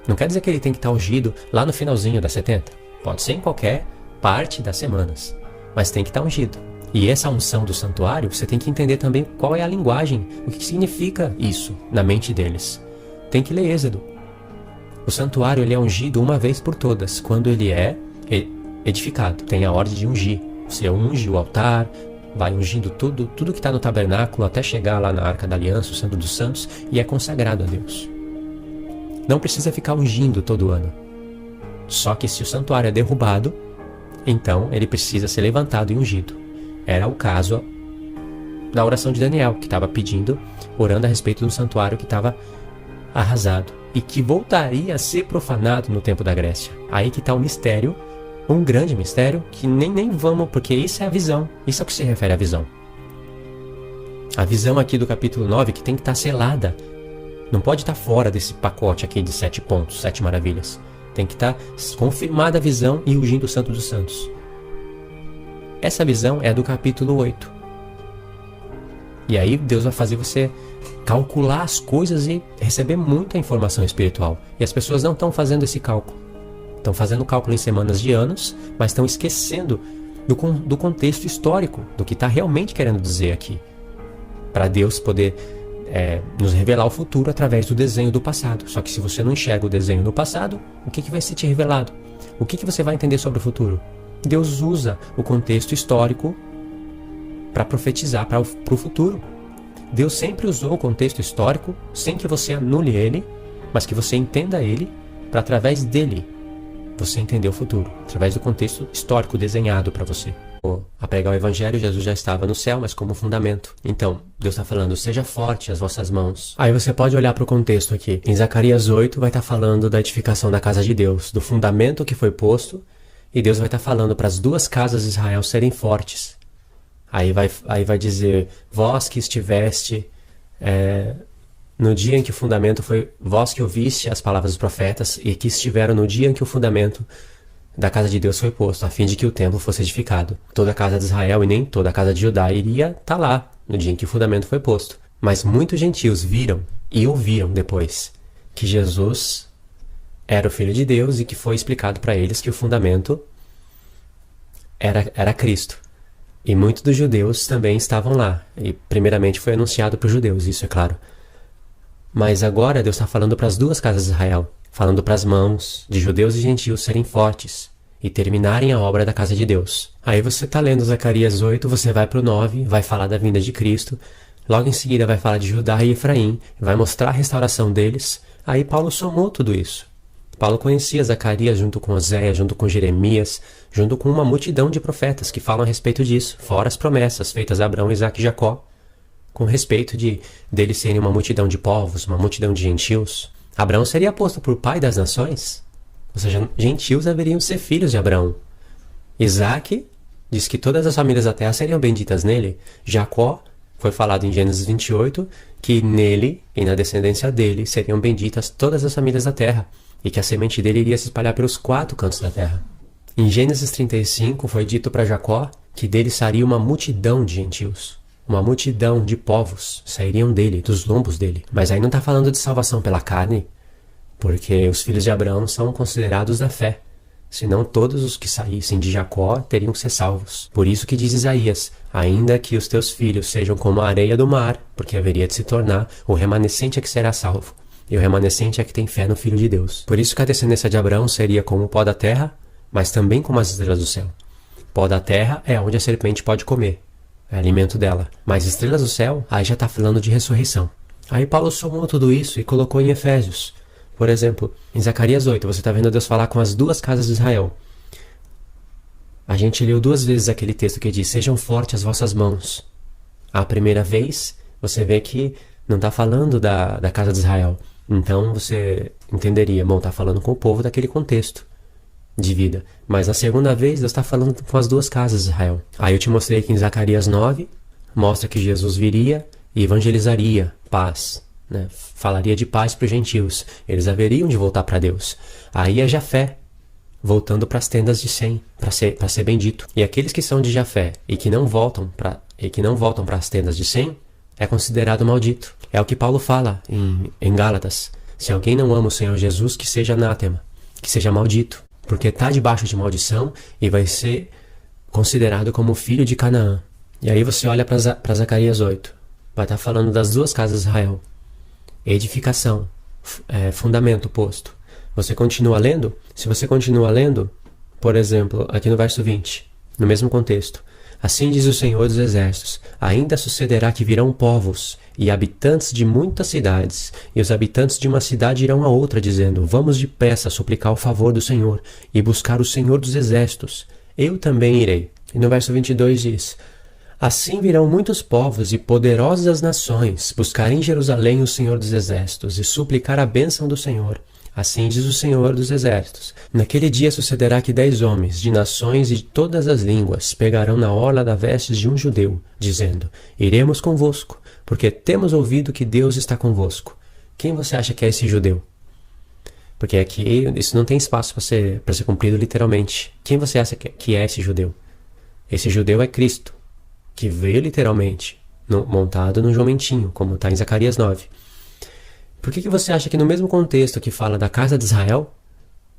Não quer dizer que ele tem que estar ungido lá no finalzinho das 70. Pode ser em qualquer parte das semanas. Mas tem que estar ungido. E essa unção do santuário, você tem que entender também qual é a linguagem, o que significa isso na mente deles. Tem que ler Êxodo. O santuário ele é ungido uma vez por todas, quando ele é edificado. Tem a ordem de ungir. Você unge o altar, vai ungindo tudo que está no tabernáculo até chegar lá na Arca da Aliança, o Santo dos Santos, e é consagrado a Deus. Não precisa ficar ungindo todo ano. Só que se o santuário é derrubado, então ele precisa ser levantado e ungido. Era o caso na oração de Daniel, que estava pedindo, orando a respeito do santuário que estava arrasado e que voltaria a ser profanado no tempo da Grécia. Aí que está o mistério, um grande mistério, que nem vamos, porque isso é a visão. Isso é o que se refere à visão. A visão aqui do capítulo 9 que tem que estar selada Não pode estar fora desse pacote aqui de 7 pontos, 7 maravilhas. Tem que estar confirmada a visão e ungindo o Santo dos Santos. Essa visão é do capítulo 8. E aí Deus vai fazer você calcular as coisas e receber muita informação espiritual. E as pessoas não estão fazendo esse cálculo. Estão fazendo cálculo em semanas de anos, mas estão esquecendo do contexto histórico, do que está realmente querendo dizer aqui. Para Deus poder nos revelar o futuro através do desenho do passado. Só que se você não enxerga o desenho do passado, o que vai ser te revelado? O que você vai entender sobre o futuro? Deus usa o contexto histórico para profetizar para o futuro. Deus sempre usou o contexto histórico sem que você anule ele, mas que você entenda ele, para através dele você entender o futuro, através do contexto histórico desenhado para você. A pregar o Evangelho, Jesus já estava no céu, mas como fundamento. Então, Deus está falando, seja forte as vossas mãos. Aí você pode olhar para o contexto aqui. Em Zacarias 8 vai estar falando da edificação da casa de Deus, do fundamento que foi posto, e Deus vai estar falando para as 2 casas de Israel serem fortes. Aí vai dizer, vós que estiveste no dia em que o fundamento foi, vós que ouviste as palavras dos profetas e que estiveram no dia em que o fundamento da casa de Deus foi posto, a fim de que o templo fosse edificado. Toda a casa de Israel e nem toda a casa de Judá iria estar lá no dia em que o fundamento foi posto. Mas muitos gentios viram e ouviram depois que Jesus era o Filho de Deus e que foi explicado para eles que o fundamento era Cristo. E muitos dos judeus também estavam lá. E primeiramente foi anunciado para os judeus, isso é claro. Mas agora Deus está falando para as 2 casas de Israel, falando para as mãos de judeus e gentios serem fortes e terminarem a obra da casa de Deus. Aí você está lendo Zacarias 8, você vai para o 9, vai falar da vinda de Cristo, logo em seguida vai falar de Judá e Efraim, vai mostrar a restauração deles. Aí Paulo somou tudo isso. Paulo conhecia Zacarias junto com Oséias, junto com Jeremias, junto com uma multidão de profetas que falam a respeito disso, fora as promessas feitas a Abraão, Isaque e Jacó, com respeito deles serem uma multidão de povos, uma multidão de gentios. Abraão seria posto por pai das nações, ou seja, gentios deveriam ser filhos de Abraão. Isaque diz que todas as famílias da terra seriam benditas nele. Jacó, foi falado em Gênesis 28, que nele e na descendência dele seriam benditas todas as famílias da terra, e que a semente dele iria se espalhar pelos 4 cantos da terra. Em Gênesis 35 foi dito para Jacó que dele sairia uma multidão de gentios. Uma multidão de povos sairiam dele, dos lombos dele. Mas aí não está falando de salvação pela carne, porque os filhos de Abraão são considerados da fé. Senão todos os que saíssem de Jacó teriam que ser salvos. Por isso que diz Isaías, ainda que os teus filhos sejam como a areia do mar, porque haveria de se tornar, o remanescente é que será salvo. E o remanescente é que tem fé no Filho de Deus. Por isso que a descendência de Abraão seria como o pó da terra, mas também como as estrelas do céu. Pó da terra é onde a serpente pode comer. É alimento dela. Mas estrelas do céu, aí já está falando de ressurreição. Aí Paulo somou tudo isso e colocou em Efésios. Por exemplo, em Zacarias 8, você está vendo Deus falar com as 2 casas de Israel. A gente leu 2 vezes aquele texto que diz, sejam fortes as vossas mãos. A primeira vez, você vê que não está falando da casa de Israel. Então você entenderia, bom, está falando com o povo daquele contexto de vida. Mas a segunda vez, Deus está falando com as 2 casas de Israel. Aí eu te mostrei que em Zacarias 9, mostra que Jesus viria e evangelizaria paz, né? Falaria de paz para os gentios. Eles haveriam de voltar para Deus. Aí é Jafé, voltando para as tendas de Sem, para ser bendito. E aqueles que são de Jafé e que não voltam para as tendas de Sem, é considerado maldito. É o que Paulo fala em Gálatas. Se alguém não ama o Senhor Jesus, que seja anátema, que seja maldito, porque está debaixo de maldição e vai ser considerado como filho de Canaã. E aí você olha para Zacarias 8, vai estar falando das 2 casas de Israel. Edificação, fundamento posto. Você continua lendo? Se você continua lendo, por exemplo, aqui no verso 20, no mesmo contexto, assim diz o Senhor dos Exércitos, ainda sucederá que virão povos e habitantes de muitas cidades, e os habitantes de uma cidade irão a outra, dizendo, vamos depressa suplicar o favor do Senhor e buscar o Senhor dos Exércitos. Eu também irei. E no verso 22 diz, assim virão muitos povos e poderosas nações buscar em Jerusalém o Senhor dos Exércitos e suplicar a bênção do Senhor. Assim diz o Senhor dos Exércitos. Naquele dia sucederá que 10 homens, de nações e de todas as línguas, pegarão na orla da vestes de um judeu, dizendo, iremos convosco, porque temos ouvido que Deus está convosco. Quem você acha que é esse judeu? Porque aqui isso não tem espaço para ser cumprido literalmente. Quem você acha que é esse judeu? Esse judeu é Cristo, que veio literalmente montado num jumentinho, como está em Zacarias 9. Por que você acha que no mesmo contexto que fala da casa de Israel,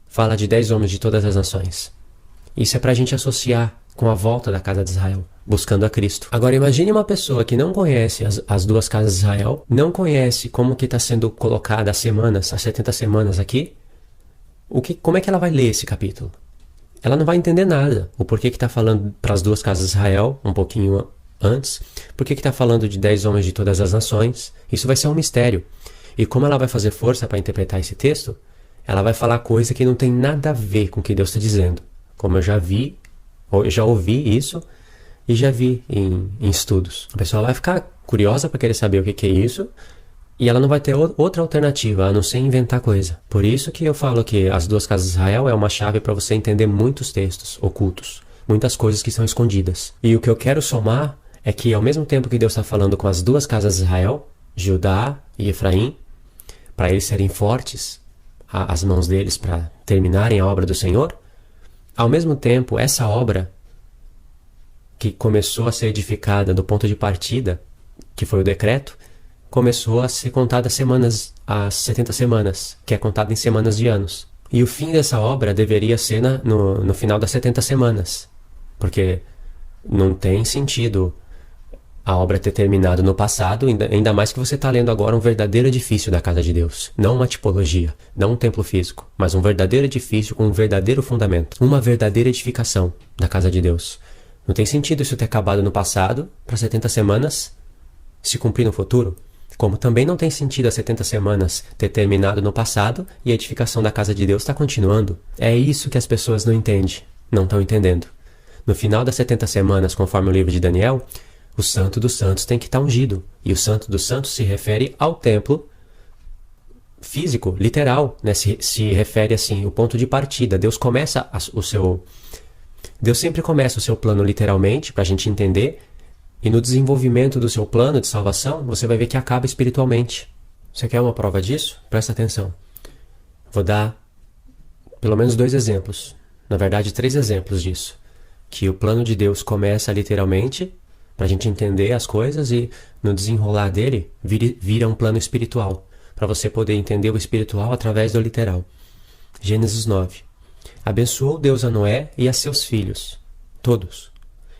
fala de 10 homens de todas as nações? Isso é para a gente associar com a volta da casa de Israel, buscando a Cristo. Agora imagine uma pessoa que não conhece as duas casas de Israel, não conhece como que está sendo colocada as 70 semanas aqui. Como é que ela vai ler esse capítulo? Ela não vai entender nada. O porquê que está falando para as duas casas de Israel, um pouquinho antes. Porquê que está falando de 10 homens de todas as nações. Isso vai ser um mistério. E como ela vai fazer força para interpretar esse texto, ela vai falar coisa que não tem nada a ver com o que Deus está dizendo. Como eu já ouvi isso e já vi em estudos. A pessoa vai ficar curiosa para querer saber o que é isso e ela não vai ter outra alternativa a não ser inventar coisa. Por isso que eu falo que as duas casas de Israel é uma chave para você entender muitos textos ocultos, muitas coisas que são escondidas. E o que eu quero somar é que ao mesmo tempo que Deus está falando com as duas casas de Israel, Judá e Efraim, para eles serem fortes, as mãos deles para terminarem a obra do Senhor, ao mesmo tempo, essa obra que começou a ser edificada do ponto de partida, que foi o decreto, começou a ser contada às 70 semanas, que é contada em semanas de anos. E o fim dessa obra deveria ser no final das 70 semanas, porque não tem sentido a obra ter terminado no passado, ainda mais que você está lendo agora um verdadeiro edifício da casa de Deus. Não uma tipologia, não um templo físico, mas um verdadeiro edifício com um verdadeiro fundamento. Uma verdadeira edificação da casa de Deus. Não tem sentido isso ter acabado no passado, para 70 semanas se cumprir no futuro. Como também não tem sentido as 70 semanas ter terminado no passado e a edificação da casa de Deus está continuando. É isso que as pessoas não entendem, não estão entendendo. No final das 70 semanas, conforme o livro de Daniel, o Santo dos Santos tem que estar ungido. E o Santo dos Santos se refere ao templo físico, literal, né? Se refere assim, o ponto de partida. Deus sempre começa o seu plano literalmente, para a gente entender. E no desenvolvimento do seu plano de salvação, você vai ver que acaba espiritualmente. Você quer uma prova disso? Presta atenção. Vou dar pelo menos 2 exemplos. Na verdade, 3 exemplos disso. Que o plano de Deus começa literalmente, para a gente entender as coisas, e no desenrolar dele vira um plano espiritual, para você poder entender o espiritual através do literal. Gênesis 9. Abençoou Deus a Noé e a seus filhos, todos,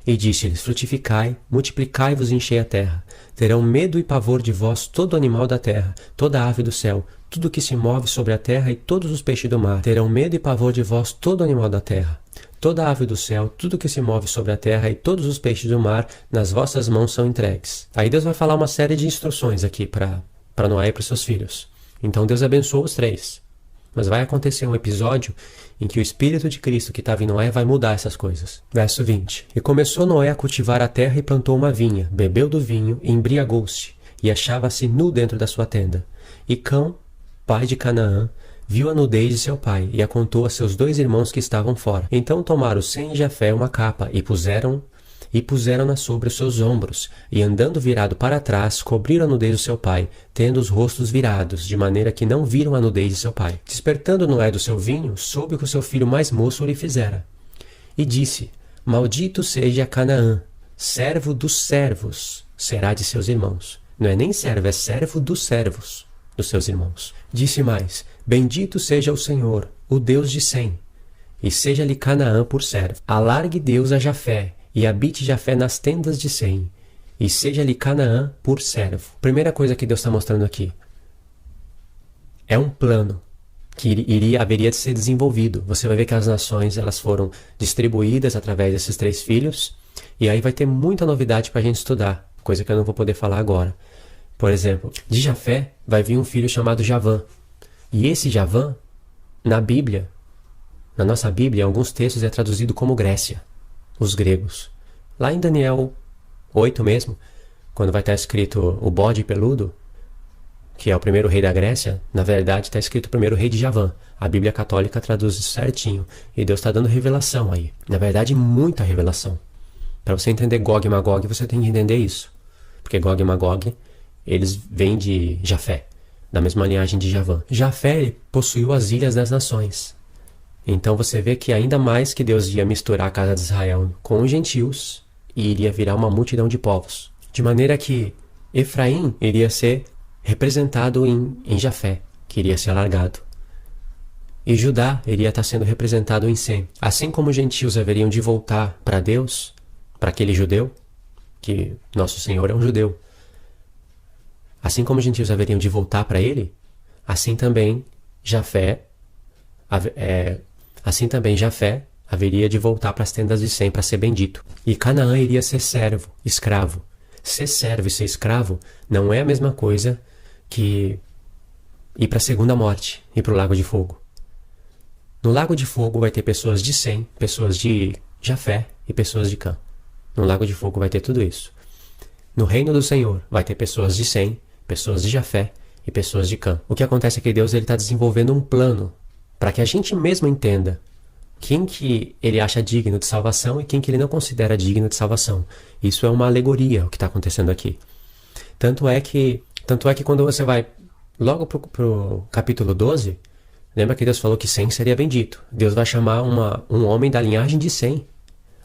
e disse-lhes: frutificai, multiplicai-vos e enchei a terra. Terão medo e pavor de vós todo animal da terra, toda ave do céu, tudo que se move sobre a terra e todos os peixes do mar. Terão medo e pavor de vós todo animal da terra, toda ave do céu, tudo que se move sobre a terra e todos os peixes do mar, nas vossas mãos são entregues. Aí Deus vai falar uma série de instruções aqui para Noé e para os seus filhos. Então Deus abençoou os 3. Mas vai acontecer um episódio em que o Espírito de Cristo que estava em Noé vai mudar essas coisas. Verso 20. E começou Noé a cultivar a terra e plantou uma vinha, bebeu do vinho e embriagou-se, e achava-se nu dentro da sua tenda. E Cão, pai de Canaã, viu a nudez de seu pai, e a contou a seus 2 irmãos que estavam fora. Então tomaram Sem e Jafé uma capa, e puseram-na sobre os seus ombros, e andando virado para trás, cobriram a nudez do seu pai, tendo os rostos virados, de maneira que não viram a nudez de seu pai. Despertando Noé do seu vinho, soube o que o seu filho mais moço lhe fizera. E disse: Maldito seja Canaã, servo dos servos será de seus irmãos. Não é nem servo, é servo dos servos dos seus irmãos. Disse mais: Bendito seja o Senhor, o Deus de Sem, e seja-lhe Canaã por servo. Alargue Deus a Jafé, e habite Jafé nas tendas de Sem, e seja-lhe Canaã por servo. Primeira coisa que Deus está mostrando aqui. É um plano que haveria de ser desenvolvido. Você vai ver que as nações elas foram distribuídas através desses 3 filhos, e aí vai ter muita novidade para a gente estudar, coisa que eu não vou poder falar agora. Por exemplo, de Jafé vai vir um filho chamado Javã. E esse Javã, na Bíblia, na nossa Bíblia, em alguns textos é traduzido como Grécia, os gregos. Lá em Daniel 8 mesmo, quando vai estar escrito o bode peludo, que é o primeiro rei da Grécia, na verdade está escrito o primeiro rei de Javã. A Bíblia católica traduz isso certinho. E Deus está dando revelação aí. Na verdade, muita revelação. Para você entender Gog e Magog, você tem que entender isso. Porque Gog e Magog, eles vêm de Jafé. da mesma linhagem de Javã. Jafé ele possuiu as ilhas das nações. Então você vê que ainda mais que Deus ia misturar a casa de Israel com os gentios e iria virar uma multidão de povos. De maneira que Efraim iria ser representado em Jafé, que iria ser alargado. E Judá iria estar sendo representado em Sem. Assim como os gentios haveriam de voltar para Deus, para aquele judeu, que nosso Senhor é um judeu. Assim como os gentios haveriam de voltar para ele, assim também Jafé haveria de voltar para as tendas de Sem para ser bendito. E Canaã iria ser servo, escravo. Ser servo e ser escravo não é a mesma coisa que ir para a segunda morte, ir para o lago de fogo. No lago de fogo vai ter pessoas de Sem, pessoas de Jafé e pessoas de Cã. No lago de fogo vai ter tudo isso. No reino do Senhor vai ter pessoas de Sem, pessoas de Jafé e pessoas de Cã. O que acontece é que Deus está desenvolvendo um plano para que a gente mesmo entenda quem que ele acha digno de salvação e quem que ele não considera digno de salvação. Isso é uma alegoria, o que está acontecendo aqui. Tanto é que quando você vai logo para o capítulo 12, lembra que Deus falou que Sem seria bendito. Deus vai chamar um homem da linhagem de Sem.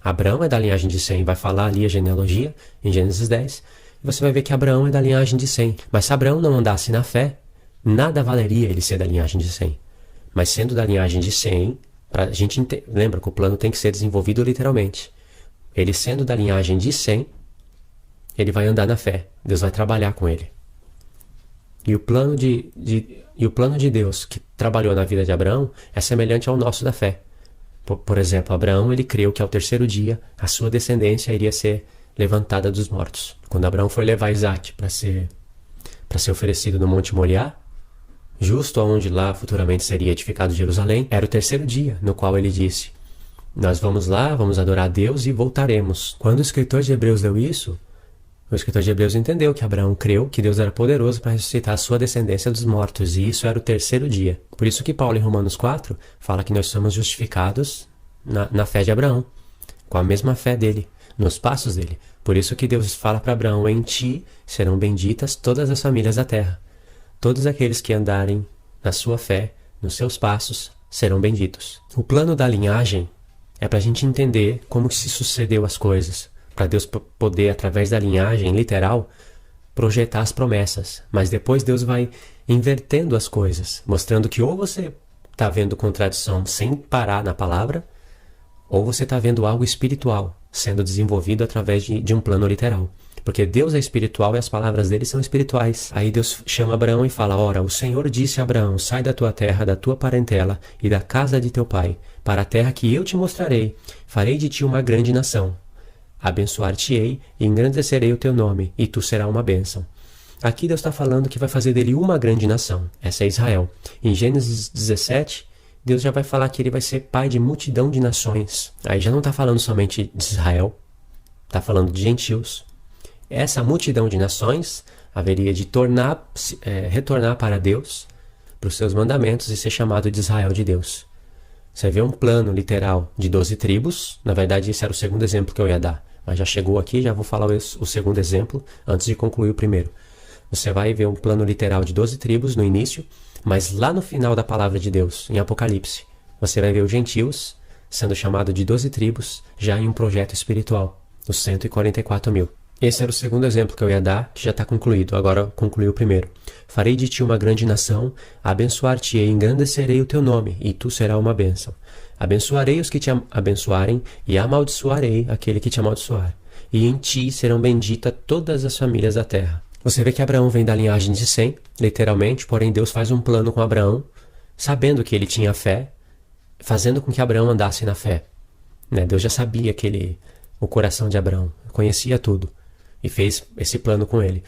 Abraão é da linhagem de Sem. Vai falar ali a genealogia, em Gênesis 10. E você vai ver que Abraão é da linhagem de Sem. Mas se Abraão não andasse na fé, nada valeria ele ser da linhagem de Sem. Mas sendo da linhagem de Sem, a gente lembra que o plano tem que ser desenvolvido literalmente. Ele sendo da linhagem de Sem, ele vai andar na fé. Deus vai trabalhar com ele. E o plano de Deus que trabalhou na vida de Abraão é semelhante ao nosso da fé. Por exemplo, Abraão ele creu que ao terceiro dia a sua descendência iria ser levantada dos mortos. Quando Abraão foi levar Isaac para ser oferecido no Monte Moriá, justo aonde lá futuramente seria edificado Jerusalém, era o terceiro dia no qual ele disse: nós vamos lá, vamos adorar a Deus e voltaremos. Quando o escritor de Hebreus leu isso, o escritor de Hebreus entendeu que Abraão creu que Deus era poderoso para ressuscitar a sua descendência dos mortos, e isso era o terceiro dia. Por isso que Paulo, em Romanos 4, fala que nós somos justificados na fé de Abraão, com a mesma fé dele, nos passos dele. Por isso que Deus fala para Abraão: em ti serão benditas todas as famílias da terra. Todos aqueles que andarem na sua fé, nos seus passos, serão benditos. O plano da linhagem é para a gente entender como se sucedeu as coisas, para Deus poder, através da linhagem literal, projetar as promessas. Mas depois Deus vai invertendo as coisas, mostrando que ou você está vendo contradição sem parar na palavra, ou você está vendo algo espiritual sendo desenvolvido através de um plano literal. Porque Deus é espiritual e as palavras dele são espirituais. Aí Deus chama Abraão e fala: ora, o Senhor disse a Abraão: sai da tua terra, da tua parentela e da casa de teu pai, para a terra que eu te mostrarei. Farei de ti uma grande nação. Abençoar-te-ei e engrandecerei o teu nome, e tu serás uma bênção. Aqui Deus está falando que vai fazer dele uma grande nação. Essa é Israel. Em Gênesis 17, Deus já vai falar que ele vai ser pai de multidão de nações. Aí já não está falando somente de Israel, está falando de gentios. Essa multidão de nações haveria de retornar para Deus, para os seus mandamentos, e ser chamado de Israel de Deus. Você vê um plano literal de 12 tribos. Na verdade, esse era o segundo exemplo que eu ia dar. Mas já chegou aqui, já vou falar o segundo exemplo antes de concluir o primeiro. Você vai ver um plano literal de 12 tribos no início, mas lá no final da palavra de Deus, em Apocalipse, você vai ver os gentios sendo chamados de 12 tribos, já em um projeto espiritual, os 144 mil. Esse era o segundo exemplo que eu ia dar, que já está concluído. Agora concluí o primeiro. Farei de ti uma grande nação, abençoar-te-ei, engrandecerei o teu nome, e tu serás uma bênção. Abençoarei os que te abençoarem, e amaldiçoarei aquele que te amaldiçoar. E em ti serão benditas todas as famílias da terra. Você vê que Abraão vem da linhagem de Sem, literalmente, porém Deus faz um plano com Abraão, sabendo que ele tinha fé, fazendo com que Abraão andasse na fé. Deus já sabia o coração de Abraão, conhecia tudo, e fez esse plano com ele.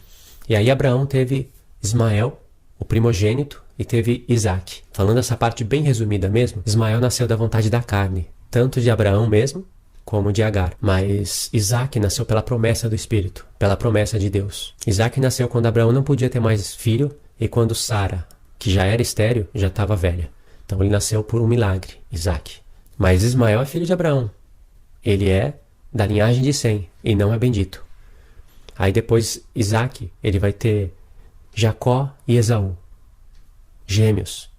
E aí Abraão teve Ismael, o primogênito, e teve Isaac. Falando essa parte bem resumida mesmo, Ismael nasceu da vontade da carne, tanto de Abraão mesmo, como de Agar. Mas Isaac nasceu pela promessa do Espírito, pela promessa de Deus. Isaac nasceu quando Abraão não podia ter mais filho, e quando Sara, que já era estéril, já estava velha. Então ele nasceu por um milagre, Isaac. Mas Ismael é filho de Abraão. Ele é da linhagem de Sem, e não é bendito. Aí depois Isaac, ele vai ter Jacó e Esaú. gêmeos.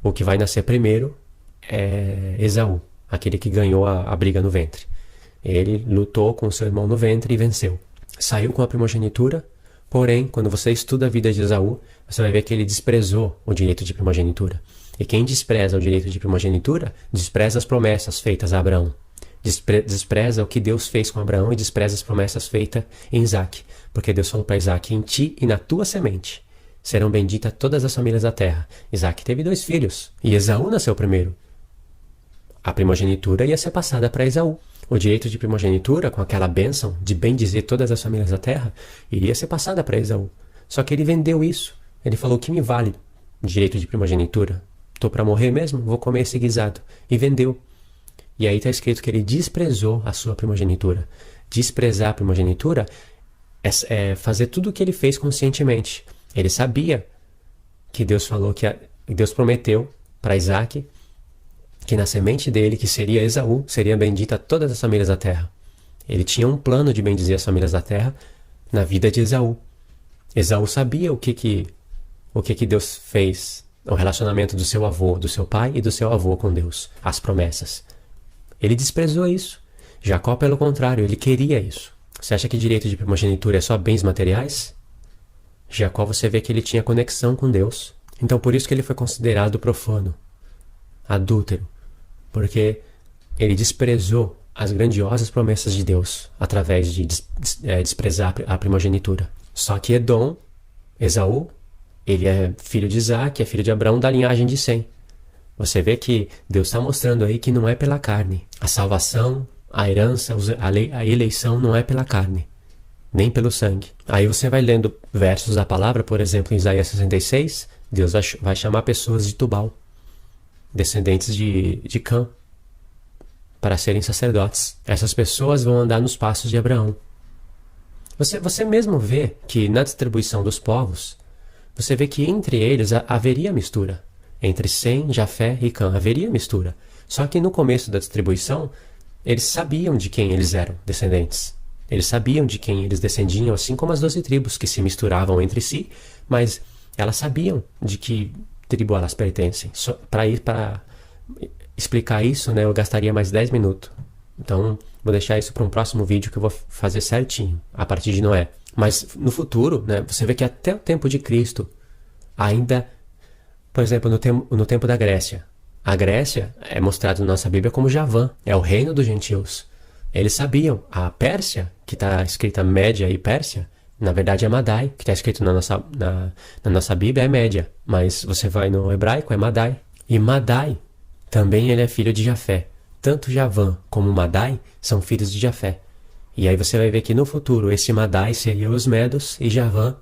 O que vai nascer primeiro é Esaú, aquele que ganhou a briga no ventre. Ele lutou com seu irmão no ventre e venceu. Saiu com a primogenitura, porém, quando você estuda a vida de Esaú, você vai ver que ele desprezou o direito de primogenitura. E quem despreza o direito de primogenitura, despreza as promessas feitas a Abraão. Despreza o que Deus fez com Abraão e despreza as promessas feitas em Isaac. Porque Deus falou para Isaac: em ti e na tua semente serão benditas todas as famílias da terra. Isaac teve 2 filhos e Esaú nasceu primeiro. A primogenitura ia ser passada para Esaú. O direito de primogenitura, com aquela bênção de bendizer todas as famílias da terra, iria ser passada para Esaú. Só que ele vendeu isso. Ele falou: o que me vale direito de primogenitura? Estou para morrer mesmo? Vou comer esse guisado. E vendeu. E aí está escrito que ele desprezou a sua primogenitura. Desprezar a primogenitura é fazer tudo o que ele fez conscientemente. Ele sabia que Deus falou Deus prometeu para Isaac que na semente dele, que seria Esaú, seria bendita todas as famílias da terra. Ele tinha um plano de bendizer as famílias da terra na vida de Esaú. Esaú sabia o que Deus fez, o relacionamento do seu avô, do seu pai e do seu avô com Deus, as promessas. Ele desprezou isso. Jacó, pelo contrário, ele queria isso. Você acha que direito de primogenitura é só bens materiais? Jacó, você vê que ele tinha conexão com Deus. Então por isso que ele foi considerado profano, adúltero, porque ele desprezou as grandiosas promessas de Deus através de desprezar a primogenitura. Só que Edom, Esaú, ele é filho de Isaac, é filho de Abraão, da linhagem de Sem. Você vê que Deus está mostrando aí que não é pela carne. A salvação, a herança, a eleição não é pela carne, nem pelo sangue. Aí você vai lendo versos da palavra, por exemplo, em Isaías 66, Deus vai chamar pessoas de Tubal, descendentes de Cã, para serem sacerdotes. Essas pessoas vão andar nos passos de Abraão. Você mesmo vê que na distribuição dos povos, você vê que entre eles haveria mistura. Entre Sem, Jafé e Cã haveria mistura. Só que no começo da distribuição, eles sabiam de quem eles eram descendentes. Eles sabiam de quem eles descendiam, assim como as 12 tribos que se misturavam entre si, mas elas sabiam de que tribo elas pertencem. Para explicar isso, né, eu gastaria mais 10 minutos. Então, vou deixar isso para um próximo vídeo que eu vou fazer certinho, a partir de Noé. Mas no futuro, né, você vê que até o tempo de Cristo, ainda, por exemplo, no tempo da Grécia. A Grécia é mostrada na nossa Bíblia como Javã, é o reino dos gentios. Eles sabiam, a Pérsia, que está escrita Média e Pérsia, na verdade é Madai, que está escrito na nossa Bíblia é Média, mas você vai no hebraico é Madai. E Madai, também ele é filho de Jafé. Tanto Javã como Madai são filhos de Jafé. E aí você vai ver que no futuro esse Madai seria os Medos e Javã,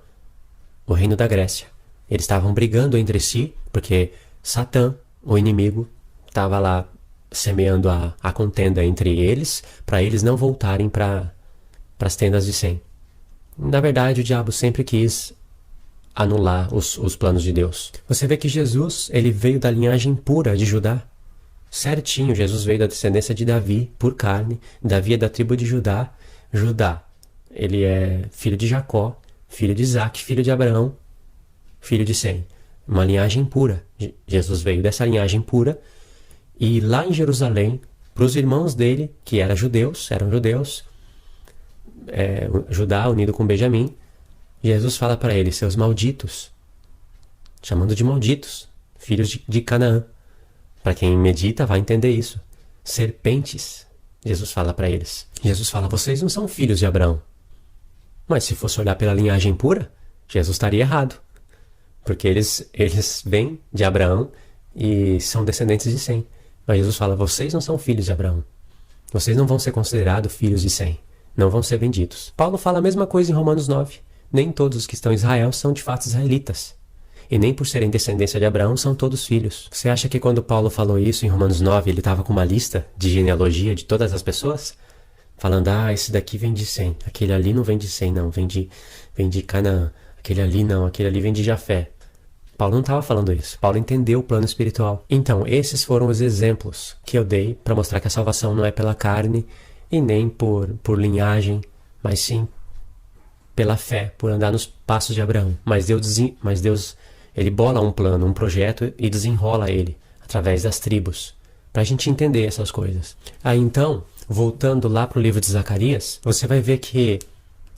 o reino da Grécia. Eles estavam brigando entre si, porque Satã, o inimigo, estava lá semeando a contenda entre eles, para eles não voltarem para as tendas de Sem. Na verdade, o diabo sempre quis anular os planos de Deus. Você vê que Jesus, ele veio da linhagem pura de Judá. Certinho, Jesus veio da descendência de Davi, por carne. Davi é da tribo de Judá. Judá, ele é filho de Jacó, filho de Isaac, filho de Abraão, filho de Sem. Uma linhagem pura. Jesus veio dessa linhagem pura. E lá em Jerusalém, para os irmãos dele, que eram judeus, Judá unido com Benjamim, Jesus fala para eles, seus malditos, chamando de malditos, filhos de Canaã. Para quem medita vai entender isso. Serpentes, Jesus fala para eles. Jesus fala, vocês não são filhos de Abraão. Mas se fosse olhar pela linhagem pura, Jesus estaria errado. Porque eles vêm de Abraão e são descendentes de Sem. Mas Jesus fala, vocês não são filhos de Abraão. Vocês não vão ser considerados filhos de Sem. Não vão ser benditos. Paulo fala a mesma coisa em Romanos 9. Nem todos os que estão em Israel são de fato israelitas. E nem por serem descendência de Abraão são todos filhos. Você acha que quando Paulo falou isso em Romanos 9, ele estava com uma lista de genealogia de todas as pessoas? Falando, esse daqui vem de Sem. Aquele ali não vem de Sem, não. Vem de Canaã. Aquele ali não. Aquele ali vem de Jafé. Paulo não estava falando isso. Paulo entendeu o plano espiritual. Então, esses foram os exemplos que eu dei para mostrar que a salvação não é pela carne e nem por linhagem, mas sim pela fé, por andar nos passos de Abraão. Mas Deus Ele bola um plano, um projeto e desenrola ele através das tribos, para a gente entender essas coisas. Aí então, voltando lá para o livro de Zacarias, você vai ver que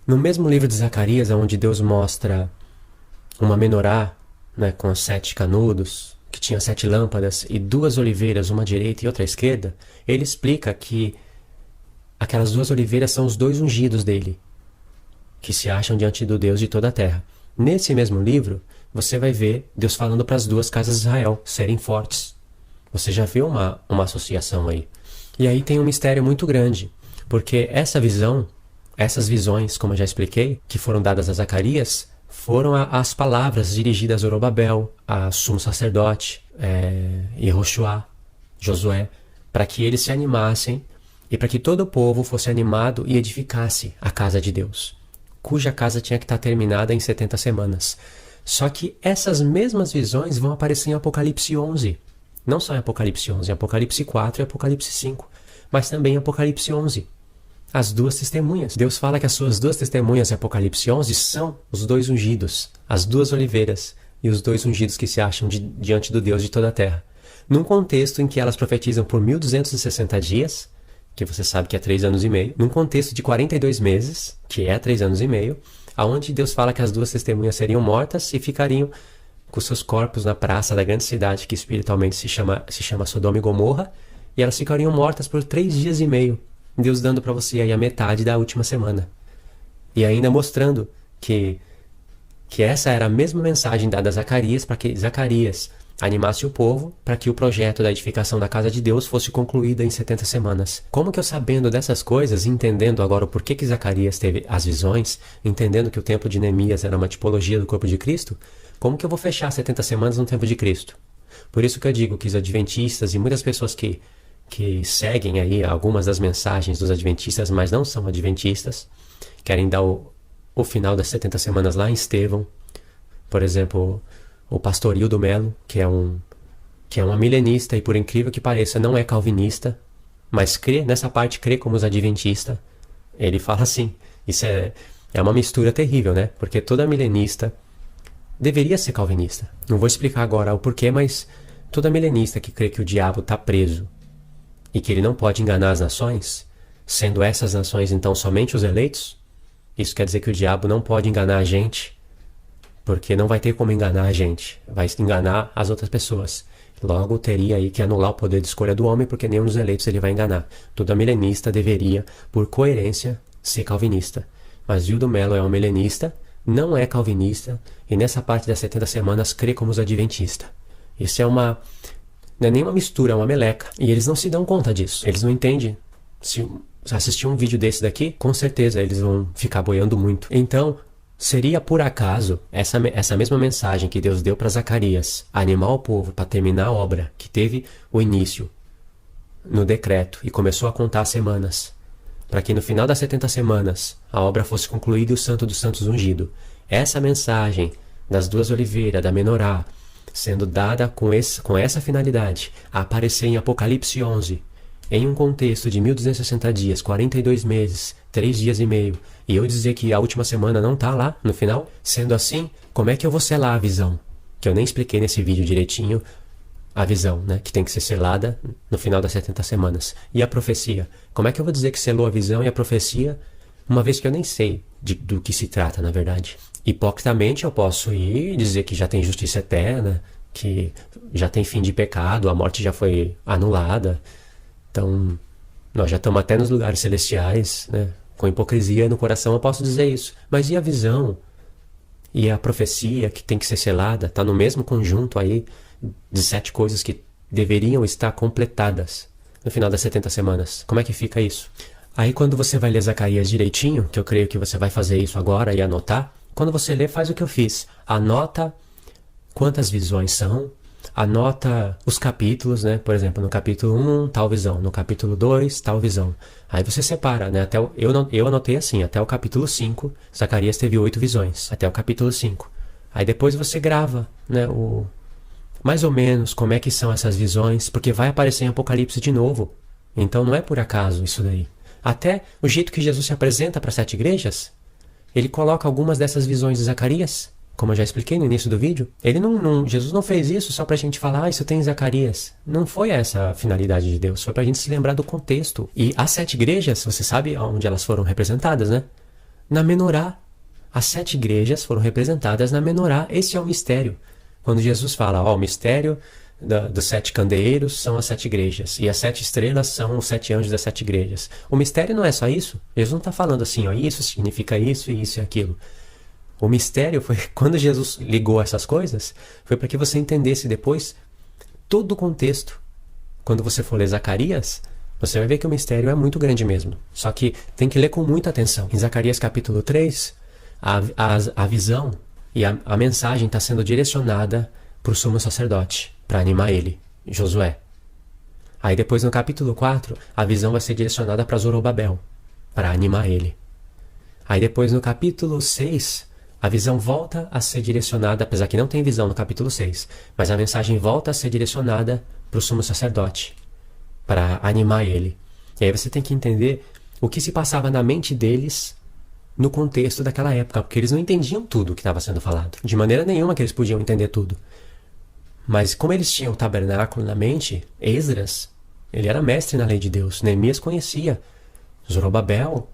no mesmo livro de Zacarias, onde Deus mostra uma menorá, né, com 7 canudos, que tinha 7 lâmpadas e 2 oliveiras, uma à direita e outra à esquerda, ele explica que aquelas 2 oliveiras são os 2 ungidos dele, que se acham diante do Deus de toda a terra. Nesse mesmo livro, você vai ver Deus falando para as 2 casas de Israel serem fortes. Você já viu uma associação aí. E aí tem um mistério muito grande, porque essa visão, essas visões, como eu já expliquei, que foram dadas a Zacarias, foram as palavras dirigidas a Zorobabel, a sumo sacerdote, Yehoshua, Josué, para que eles se animassem e para que todo o povo fosse animado e edificasse a casa de Deus, cuja casa tinha que estar terminada em 70 semanas. Só que essas mesmas visões vão aparecer em Apocalipse 11. Não só em Apocalipse 11, em Apocalipse 4 e Apocalipse 5, mas também em Apocalipse 11. As 2 testemunhas. Deus fala que as suas 2 testemunhas em Apocalipse 11 são os 2 ungidos, as 2 oliveiras e os 2 ungidos que se acham diante do Deus de toda a terra. Num contexto em que elas profetizam por 1260 dias, que você sabe que é 3 anos e meio, num contexto de 42 meses, que é 3 anos e meio, aonde Deus fala que as 2 testemunhas seriam mortas e ficariam com seus corpos na praça da grande cidade, que espiritualmente se chama Sodoma e Gomorra, e elas ficariam mortas por 3 dias e meio. Deus dando para você aí a metade da última semana. E ainda mostrando que essa era a mesma mensagem dada a Zacarias, para que Zacarias animasse o povo para que o projeto da edificação da casa de Deus fosse concluído em 70 semanas. Como que eu, sabendo dessas coisas, entendendo agora o porquê que Zacarias teve as visões, entendendo que o tempo de Neemias era uma tipologia do corpo de Cristo, como que eu vou fechar 70 semanas no tempo de Cristo? Por isso que eu digo que os adventistas e muitas pessoas que seguem aí algumas das mensagens dos adventistas, mas não são adventistas, querem dar o final das 70 semanas lá em Estevão. Por exemplo, o pastor Hildo Melo, que é um milenista e, por incrível que pareça, não é calvinista, mas nessa parte crê como os adventistas. Ele fala assim, isso é uma mistura terrível, né? Porque toda milenista deveria ser calvinista. Não vou explicar agora o porquê, mas toda milenista que crê que o diabo está preso e que ele não pode enganar as nações, sendo essas nações então somente os eleitos, isso quer dizer que o diabo não pode enganar a gente, porque não vai ter como enganar a gente, vai enganar as outras pessoas. Logo teria aí que anular o poder de escolha do homem, porque nenhum dos eleitos ele vai enganar. Toda milenista deveria, por coerência, ser calvinista. Mas Hildo Melo é um milenista, não é calvinista, e nessa parte das 70 semanas crê como os adventistas. Isso não é nem uma mistura, é uma meleca. E eles não se dão conta disso. Eles não entendem. Se assistir um vídeo desse daqui, com certeza eles vão ficar boiando muito. Então, seria por acaso essa mesma mensagem que Deus deu para Zacarias, animar o povo para terminar a obra, que teve o início no decreto e começou a contar as semanas, para que no final das 70 semanas a obra fosse concluída e o Santo dos Santos ungido. Essa mensagem das 2 oliveiras, da menorá, sendo dada com essa finalidade, a aparecer em Apocalipse 11, em um contexto de 1260 dias, 42 meses, 3 dias e meio, e eu dizer que a última semana não está lá no final, sendo assim, como é que eu vou selar a visão? Que eu nem expliquei nesse vídeo direitinho a visão, né, que tem que ser selada no final das 70 semanas. E a profecia? Como é que eu vou dizer que selou a visão e a profecia, uma vez que eu nem sei do que se trata, na verdade? Hipocritamente eu posso ir dizer que já tem justiça eterna, que já tem fim de pecado, a morte já foi anulada. Então, nós já estamos até nos lugares celestiais, né? Com hipocrisia no coração eu posso dizer isso. Mas e a visão? E a profecia que tem que ser selada? Está no mesmo conjunto aí de 7 coisas que deveriam estar completadas no final das 70 semanas. Como é que fica isso? Aí quando você vai ler Zacarias direitinho, que eu creio que você vai fazer isso agora e anotar, quando você lê, faz o que eu fiz. Anota quantas visões são, anota os capítulos, né? Por exemplo, no capítulo 1, tal visão. No capítulo 2, tal visão. Aí você separa, né? Eu anotei assim, até o capítulo 5, Zacarias teve 8 visões. Até o capítulo 5. Aí depois você grava, né? Mais ou menos como é que são essas visões, porque vai aparecer em Apocalipse de novo. Então não é por acaso isso daí. Até o jeito que Jesus se apresenta para as 7 igrejas, ele coloca algumas dessas visões de Zacarias. como eu já expliquei no início do vídeo, Jesus não fez isso só pra gente falar, isso tem em Zacarias. Não foi essa a finalidade de Deus, foi pra gente se lembrar do contexto. E as 7 igrejas, você sabe onde elas foram representadas, né? Na Menorá. As 7 igrejas foram representadas na Menorá. Esse é o mistério. Quando Jesus fala, o mistério dos 7 candeeiros são as 7 igrejas, e as 7 estrelas são os 7 anjos das 7 igrejas. O mistério não é só isso. Jesus não está falando assim, isso significa isso e isso e aquilo. O mistério foi, quando Jesus ligou essas coisas, foi para que você entendesse depois todo o contexto. Quando você for ler Zacarias, você vai ver que o mistério é muito grande mesmo. Só que tem que ler com muita atenção. Em Zacarias capítulo 3, a visão e a mensagem está sendo direcionada para o sumo sacerdote, para animar ele, Josué. Aí depois no capítulo 4, a visão vai ser direcionada para Zorobabel, para animar ele. Aí depois no capítulo 6, a visão volta a ser direcionada, apesar que não tem visão no capítulo 6, mas a mensagem volta a ser direcionada para o sumo sacerdote, para animar ele. E aí você tem que entender o que se passava na mente deles no contexto daquela época, porque eles não entendiam tudo o que estava sendo falado. De maneira nenhuma que eles podiam entender tudo. Mas como eles tinham o tabernáculo na mente, Esdras, ele era mestre na lei de Deus. Neemias conhecia. Zorobabel,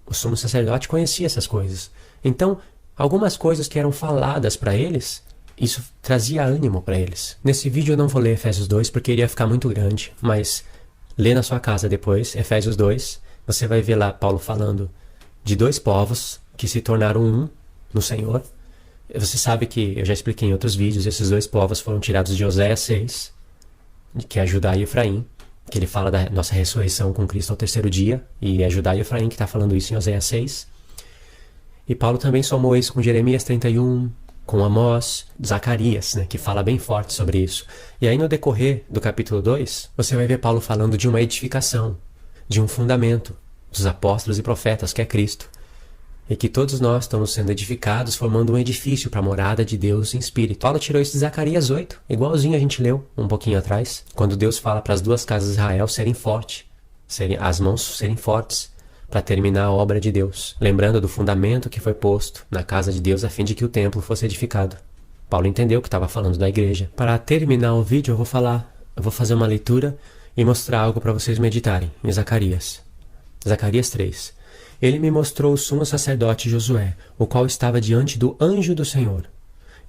o sumo sacerdote, conhecia essas coisas. Então, algumas coisas que eram faladas para eles, isso trazia ânimo para eles. Nesse vídeo eu não vou ler Efésios 2 porque iria ficar muito grande, mas lê na sua casa depois, Efésios 2, você vai ver lá Paulo falando de 2 povos que se tornaram um no Senhor. Você sabe que eu já expliquei em outros vídeos, esses 2 povos foram tirados de Oséias 6, que é Judá e Efraim, que ele fala da nossa ressurreição com Cristo ao 3º dia, e é Judá e Efraim que está falando isso em Oséias 6. E Paulo também somou isso com Jeremias 31, com Amós, Zacarias, que fala bem forte sobre isso. E aí no decorrer do capítulo 2, você vai ver Paulo falando de uma edificação, de um fundamento dos apóstolos e profetas, que é Cristo. E que todos nós estamos sendo edificados, formando um edifício para a morada de Deus em espírito. Paulo tirou isso de Zacarias 8, igualzinho a gente leu um pouquinho atrás, quando Deus fala para as 2 casas de Israel serem fortes, as mãos serem fortes, para terminar a obra de Deus, lembrando do fundamento que foi posto na casa de Deus a fim de que o templo fosse edificado. Paulo entendeu que estava falando da igreja. Para terminar o vídeo eu vou fazer uma leitura e mostrar algo para vocês meditarem em Zacarias. Zacarias 3. Ele me mostrou o sumo sacerdote Josué, o qual estava diante do anjo do Senhor.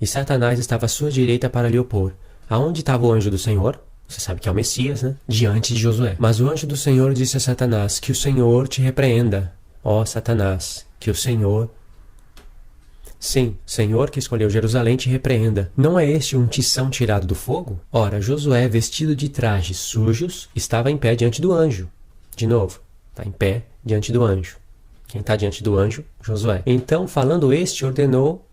E Satanás estava à sua direita para lhe opor. Aonde estava o anjo do Senhor? Você sabe que é o Messias, Diante de Josué. Mas o anjo do Senhor disse a Satanás, que o Senhor te repreenda. Ó Satanás, que o Senhor... Sim, Senhor que escolheu Jerusalém te repreenda. Não é este um tição tirado do fogo? Ora, Josué, vestido de trajes sujos, estava em pé diante do anjo. De novo, está em pé diante do anjo. Quem está diante do anjo? Josué. Então, falando este, ordenou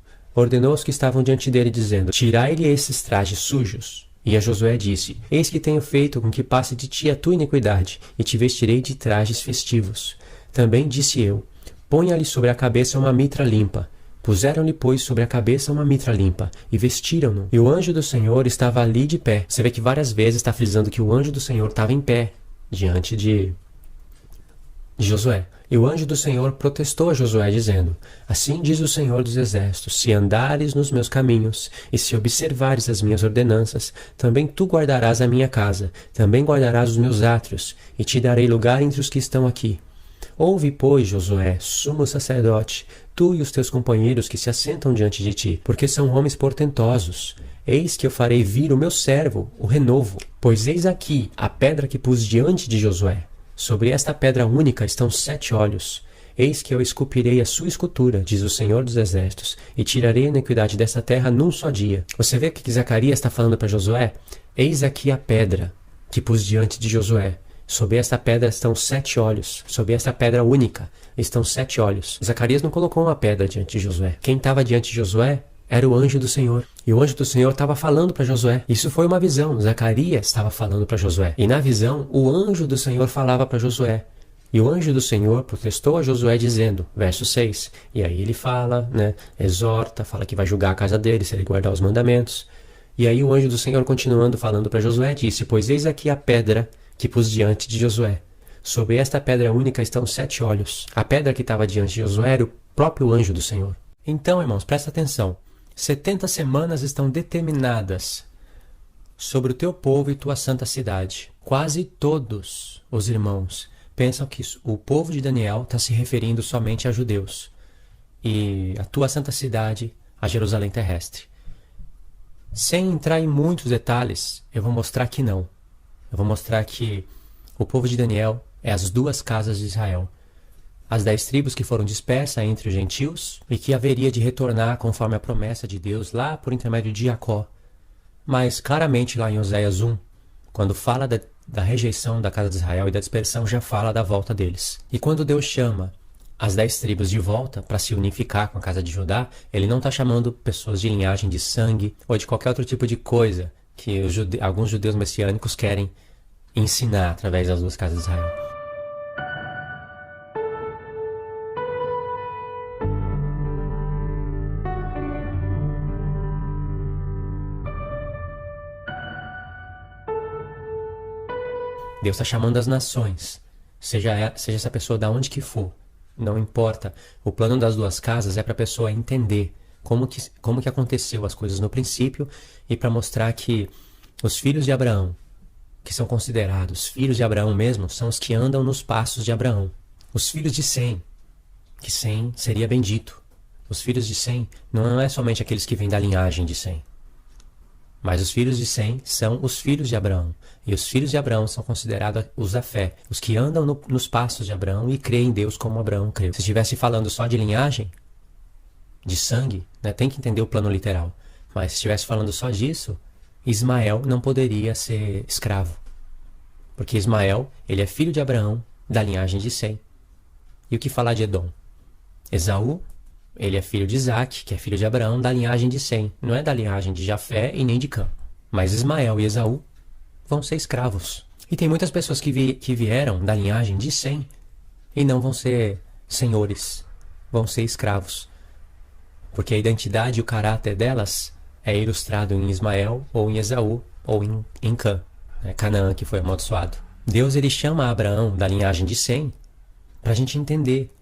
os que estavam diante dele, dizendo, tirai-lhe esses trajes sujos. E a Josué disse, eis que tenho feito com que passe de ti a tua iniquidade, e te vestirei de trajes festivos. Também disse eu, ponha-lhe sobre a cabeça uma mitra limpa. Puseram-lhe, pois, sobre a cabeça uma mitra limpa, e vestiram-no. E o anjo do Senhor estava ali de pé. Você vê que várias vezes está frisando que o anjo do Senhor estava em pé, diante de Josué. E o anjo do Senhor protestou a Josué, dizendo, assim diz o Senhor dos Exércitos, se andares nos meus caminhos, e se observares as minhas ordenanças, também tu guardarás a minha casa, também guardarás os meus átrios, e te darei lugar entre os que estão aqui. Ouve, pois, Josué, sumo sacerdote, tu e os teus companheiros que se assentam diante de ti, porque são homens portentosos. Eis que eu farei vir o meu servo, o renovo. Pois eis aqui a pedra que pus diante de Josué. Sobre esta pedra única estão 7 olhos. Eis que eu esculpirei a sua escultura, diz o Senhor dos Exércitos, e tirarei a iniquidade desta terra num só dia. Você vê que Zacarias está falando para Josué? Eis aqui a pedra que pus diante de Josué. Sobre esta pedra estão 7 olhos. Sobre esta pedra única estão 7 olhos. Zacarias não colocou uma pedra diante de Josué. Quem estava diante de Josué era o anjo do Senhor. E o anjo do Senhor estava falando para Josué. Isso foi uma visão. Zacarias estava falando para Josué. E na visão, o anjo do Senhor falava para Josué. E o anjo do Senhor protestou a Josué dizendo, verso 6. E aí ele fala, exorta, fala que vai julgar a casa dele se ele guardar os mandamentos. E aí o anjo do Senhor, continuando falando para Josué, disse, pois eis aqui a pedra que pus diante de Josué. Sobre esta pedra única estão 7 olhos. A pedra que estava diante de Josué era o próprio anjo do Senhor. Então, irmãos, presta atenção. 70 semanas estão determinadas sobre o teu povo e tua santa cidade. Quase todos os irmãos pensam que o povo de Daniel está se referindo somente a judeus e a tua santa cidade, a Jerusalém terrestre. Sem entrar em muitos detalhes, eu vou mostrar que não. Eu vou mostrar que o povo de Daniel é as duas casas de Israel. As 10 tribos que foram dispersas entre os gentios e que haveria de retornar conforme a promessa de Deus lá por intermédio de Jacó. Mas claramente lá em Oséias 1, quando fala da rejeição da casa de Israel e da dispersão, já fala da volta deles. E quando Deus chama as 10 tribos de volta para se unificar com a casa de Judá, ele não está chamando pessoas de linhagem de sangue ou de qualquer outro tipo de coisa que alguns judeus messiânicos querem ensinar através das duas casas de Israel. Deus está chamando as nações, seja essa pessoa de onde que for, não importa. O plano das duas casas é para a pessoa entender como que aconteceu as coisas no princípio e para mostrar que os filhos de Abraão, que são considerados filhos de Abraão mesmo, são os que andam nos passos de Abraão. Os filhos de Sem, que Sem seria bendito. Os filhos de Sem não é somente aqueles que vêm da linhagem de Sem. Mas os filhos de Sem são os filhos de Abraão. E os filhos de Abraão são considerados os da fé, os que andam nos passos de Abraão e creem em Deus como Abraão creu. Se estivesse falando só de linhagem, de sangue, né, tem que entender o plano literal. Mas se estivesse falando só disso, Ismael não poderia ser escravo. Porque Ismael, ele é filho de Abraão, da linhagem de Sem. E o que falar de Edom? Esaú, ele é filho de Isaac, que é filho de Abraão, da linhagem de Sem. Não é da linhagem de Jafé e nem de Cã. Mas Ismael e Esaú vão ser escravos. E tem muitas pessoas que vieram da linhagem de Sem e não vão ser senhores, vão ser escravos. Porque a identidade e o caráter delas é ilustrado em Ismael, ou em Esaú, ou em Cã, né? Canaã, que foi amaldiçoado. Deus ele chama Abraão da linhagem de Sem para a gente entender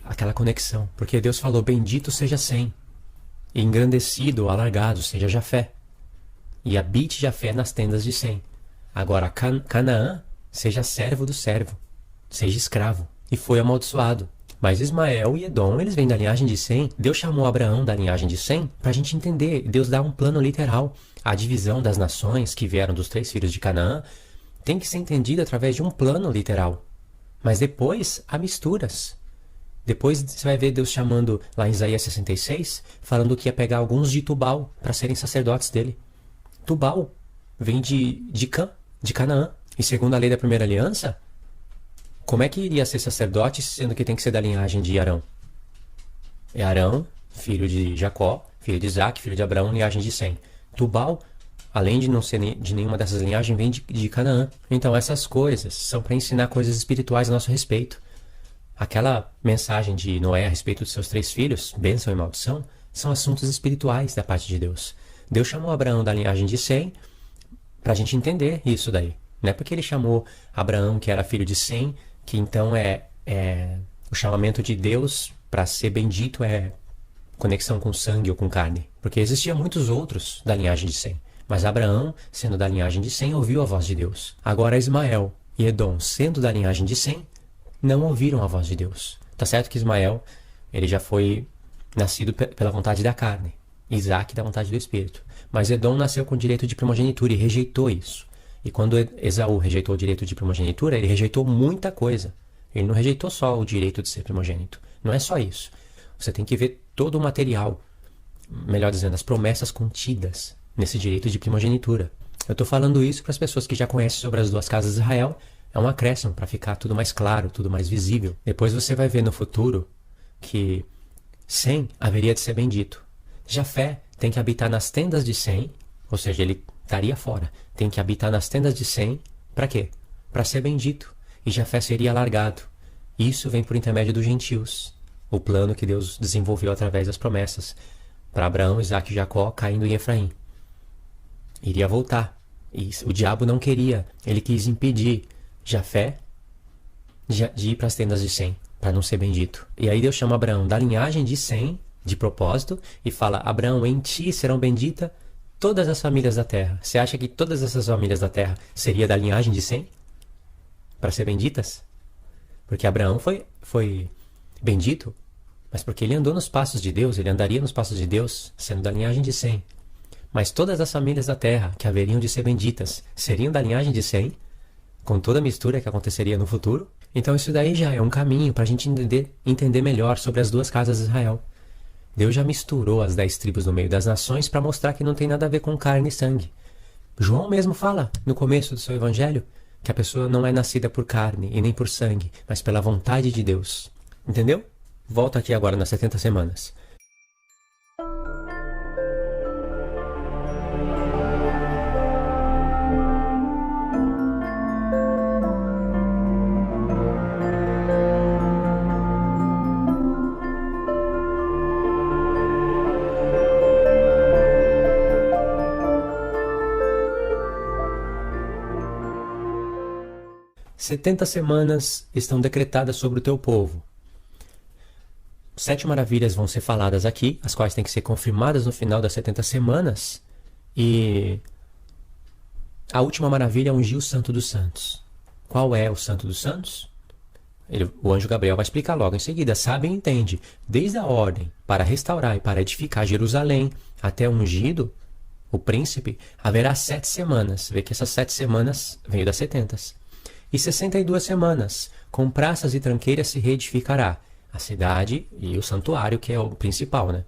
aquela conexão. Porque Deus falou, bendito seja Sem, e engrandecido, alargado seja Jafé, e habite Jafé nas tendas de Sem. Agora Canaã seja servo do servo, seja escravo, e foi amaldiçoado. Mas Ismael e Edom, eles vêm da linhagem de Sem. Deus chamou Abraão da linhagem de Sem para a gente entender. Deus dá um plano literal. A divisão das nações que vieram dos 3 filhos de Canaã tem que ser entendida através de um plano literal. Mas depois há misturas. Depois você vai ver Deus chamando lá em Isaías 66, falando que ia pegar alguns de Tubal para serem sacerdotes dele. Tubal vem de Canaã. E segundo a lei da primeira aliança, como é que iria ser sacerdote, sendo que tem que ser da linhagem de Arão? É Arão, filho de Jacó, filho de Isaac, filho de Abraão, linhagem de Sem. Tubal, além de não ser de nenhuma dessas linhagens, vem de Canaã. Então essas coisas são para ensinar coisas espirituais a nosso respeito. Aquela mensagem de Noé a respeito dos seus 3 filhos, bênção e maldição, são assuntos espirituais da parte de Deus. Deus chamou Abraão da linhagem de Sem para a gente entender isso daí. Não é porque ele chamou Abraão, que era filho de Sem, que então é o chamamento de Deus para ser bendito é conexão com sangue ou com carne. Porque existiam muitos outros da linhagem de Sem. Mas Abraão, sendo da linhagem de Sem, ouviu a voz de Deus. Agora Ismael e Edom, sendo da linhagem de Sem, não ouviram a voz de Deus. Tá certo que Ismael, ele já foi nascido pela vontade da carne. Isaac da vontade do Espírito. Mas Edom nasceu com direito de primogenitura e rejeitou isso. E quando Esaú rejeitou o direito de primogenitura, ele rejeitou muita coisa. Ele não rejeitou só o direito de ser primogênito. Não é só isso. Você tem que ver todo o material, melhor dizendo, as promessas contidas nesse direito de primogenitura. Eu estou falando isso para as pessoas que já conhecem sobre as duas casas de Israel. É um acréscimo para ficar tudo mais claro, tudo mais visível. Depois você vai ver no futuro que Sem haveria de ser bendito. Jafé tem que habitar nas tendas de Sem, ou seja, ele estaria fora. Tem que habitar nas tendas de Sem, para quê? Para ser bendito. E Jafé seria alargado. Isso vem por intermédio dos gentios. O plano que Deus desenvolveu através das promessas. Para Abraão, Isaac e Jacó, caindo em Efraim. Iria voltar. E o diabo não queria. Ele quis impedir Jafé de ir para as tendas de Sem, para não ser bendito. E aí Deus chama Abraão da linhagem de Sem, de propósito e fala: Abraão, em ti serão benditas todas as famílias da terra. Você acha que todas essas famílias da terra seriam da linhagem de Sem? Para ser benditas? Porque Abraão foi bendito, mas porque ele andou nos passos de Deus, ele andaria nos passos de Deus, sendo da linhagem de Sem. Mas todas as famílias da terra que haveriam de ser benditas seriam da linhagem de Sem, com toda a mistura que aconteceria no futuro. Então isso daí já é um caminho para a gente entender melhor sobre as duas casas de Israel. Deus já misturou as 10 tribos no meio das nações para mostrar que não tem nada a ver com carne e sangue. João mesmo fala, no começo do seu evangelho, que a pessoa não é nascida por carne e nem por sangue, mas pela vontade de Deus. Entendeu? Volto aqui agora nas 70 semanas. Setenta semanas estão decretadas sobre o teu povo. 7 maravilhas vão ser faladas aqui, as quais têm que ser confirmadas no final das 70 semanas. E a última maravilha é ungir o Santo dos Santos. Qual é o Santo dos Santos? O anjo Gabriel vai explicar logo em seguida. Sabe e entende. Desde a ordem para restaurar e para edificar Jerusalém até o ungido, o príncipe, haverá 7 semanas. Vê que essas 7 semanas veio das 70. E 62 semanas, com praças e tranqueiras se reedificará a cidade e o santuário, que é o principal, né?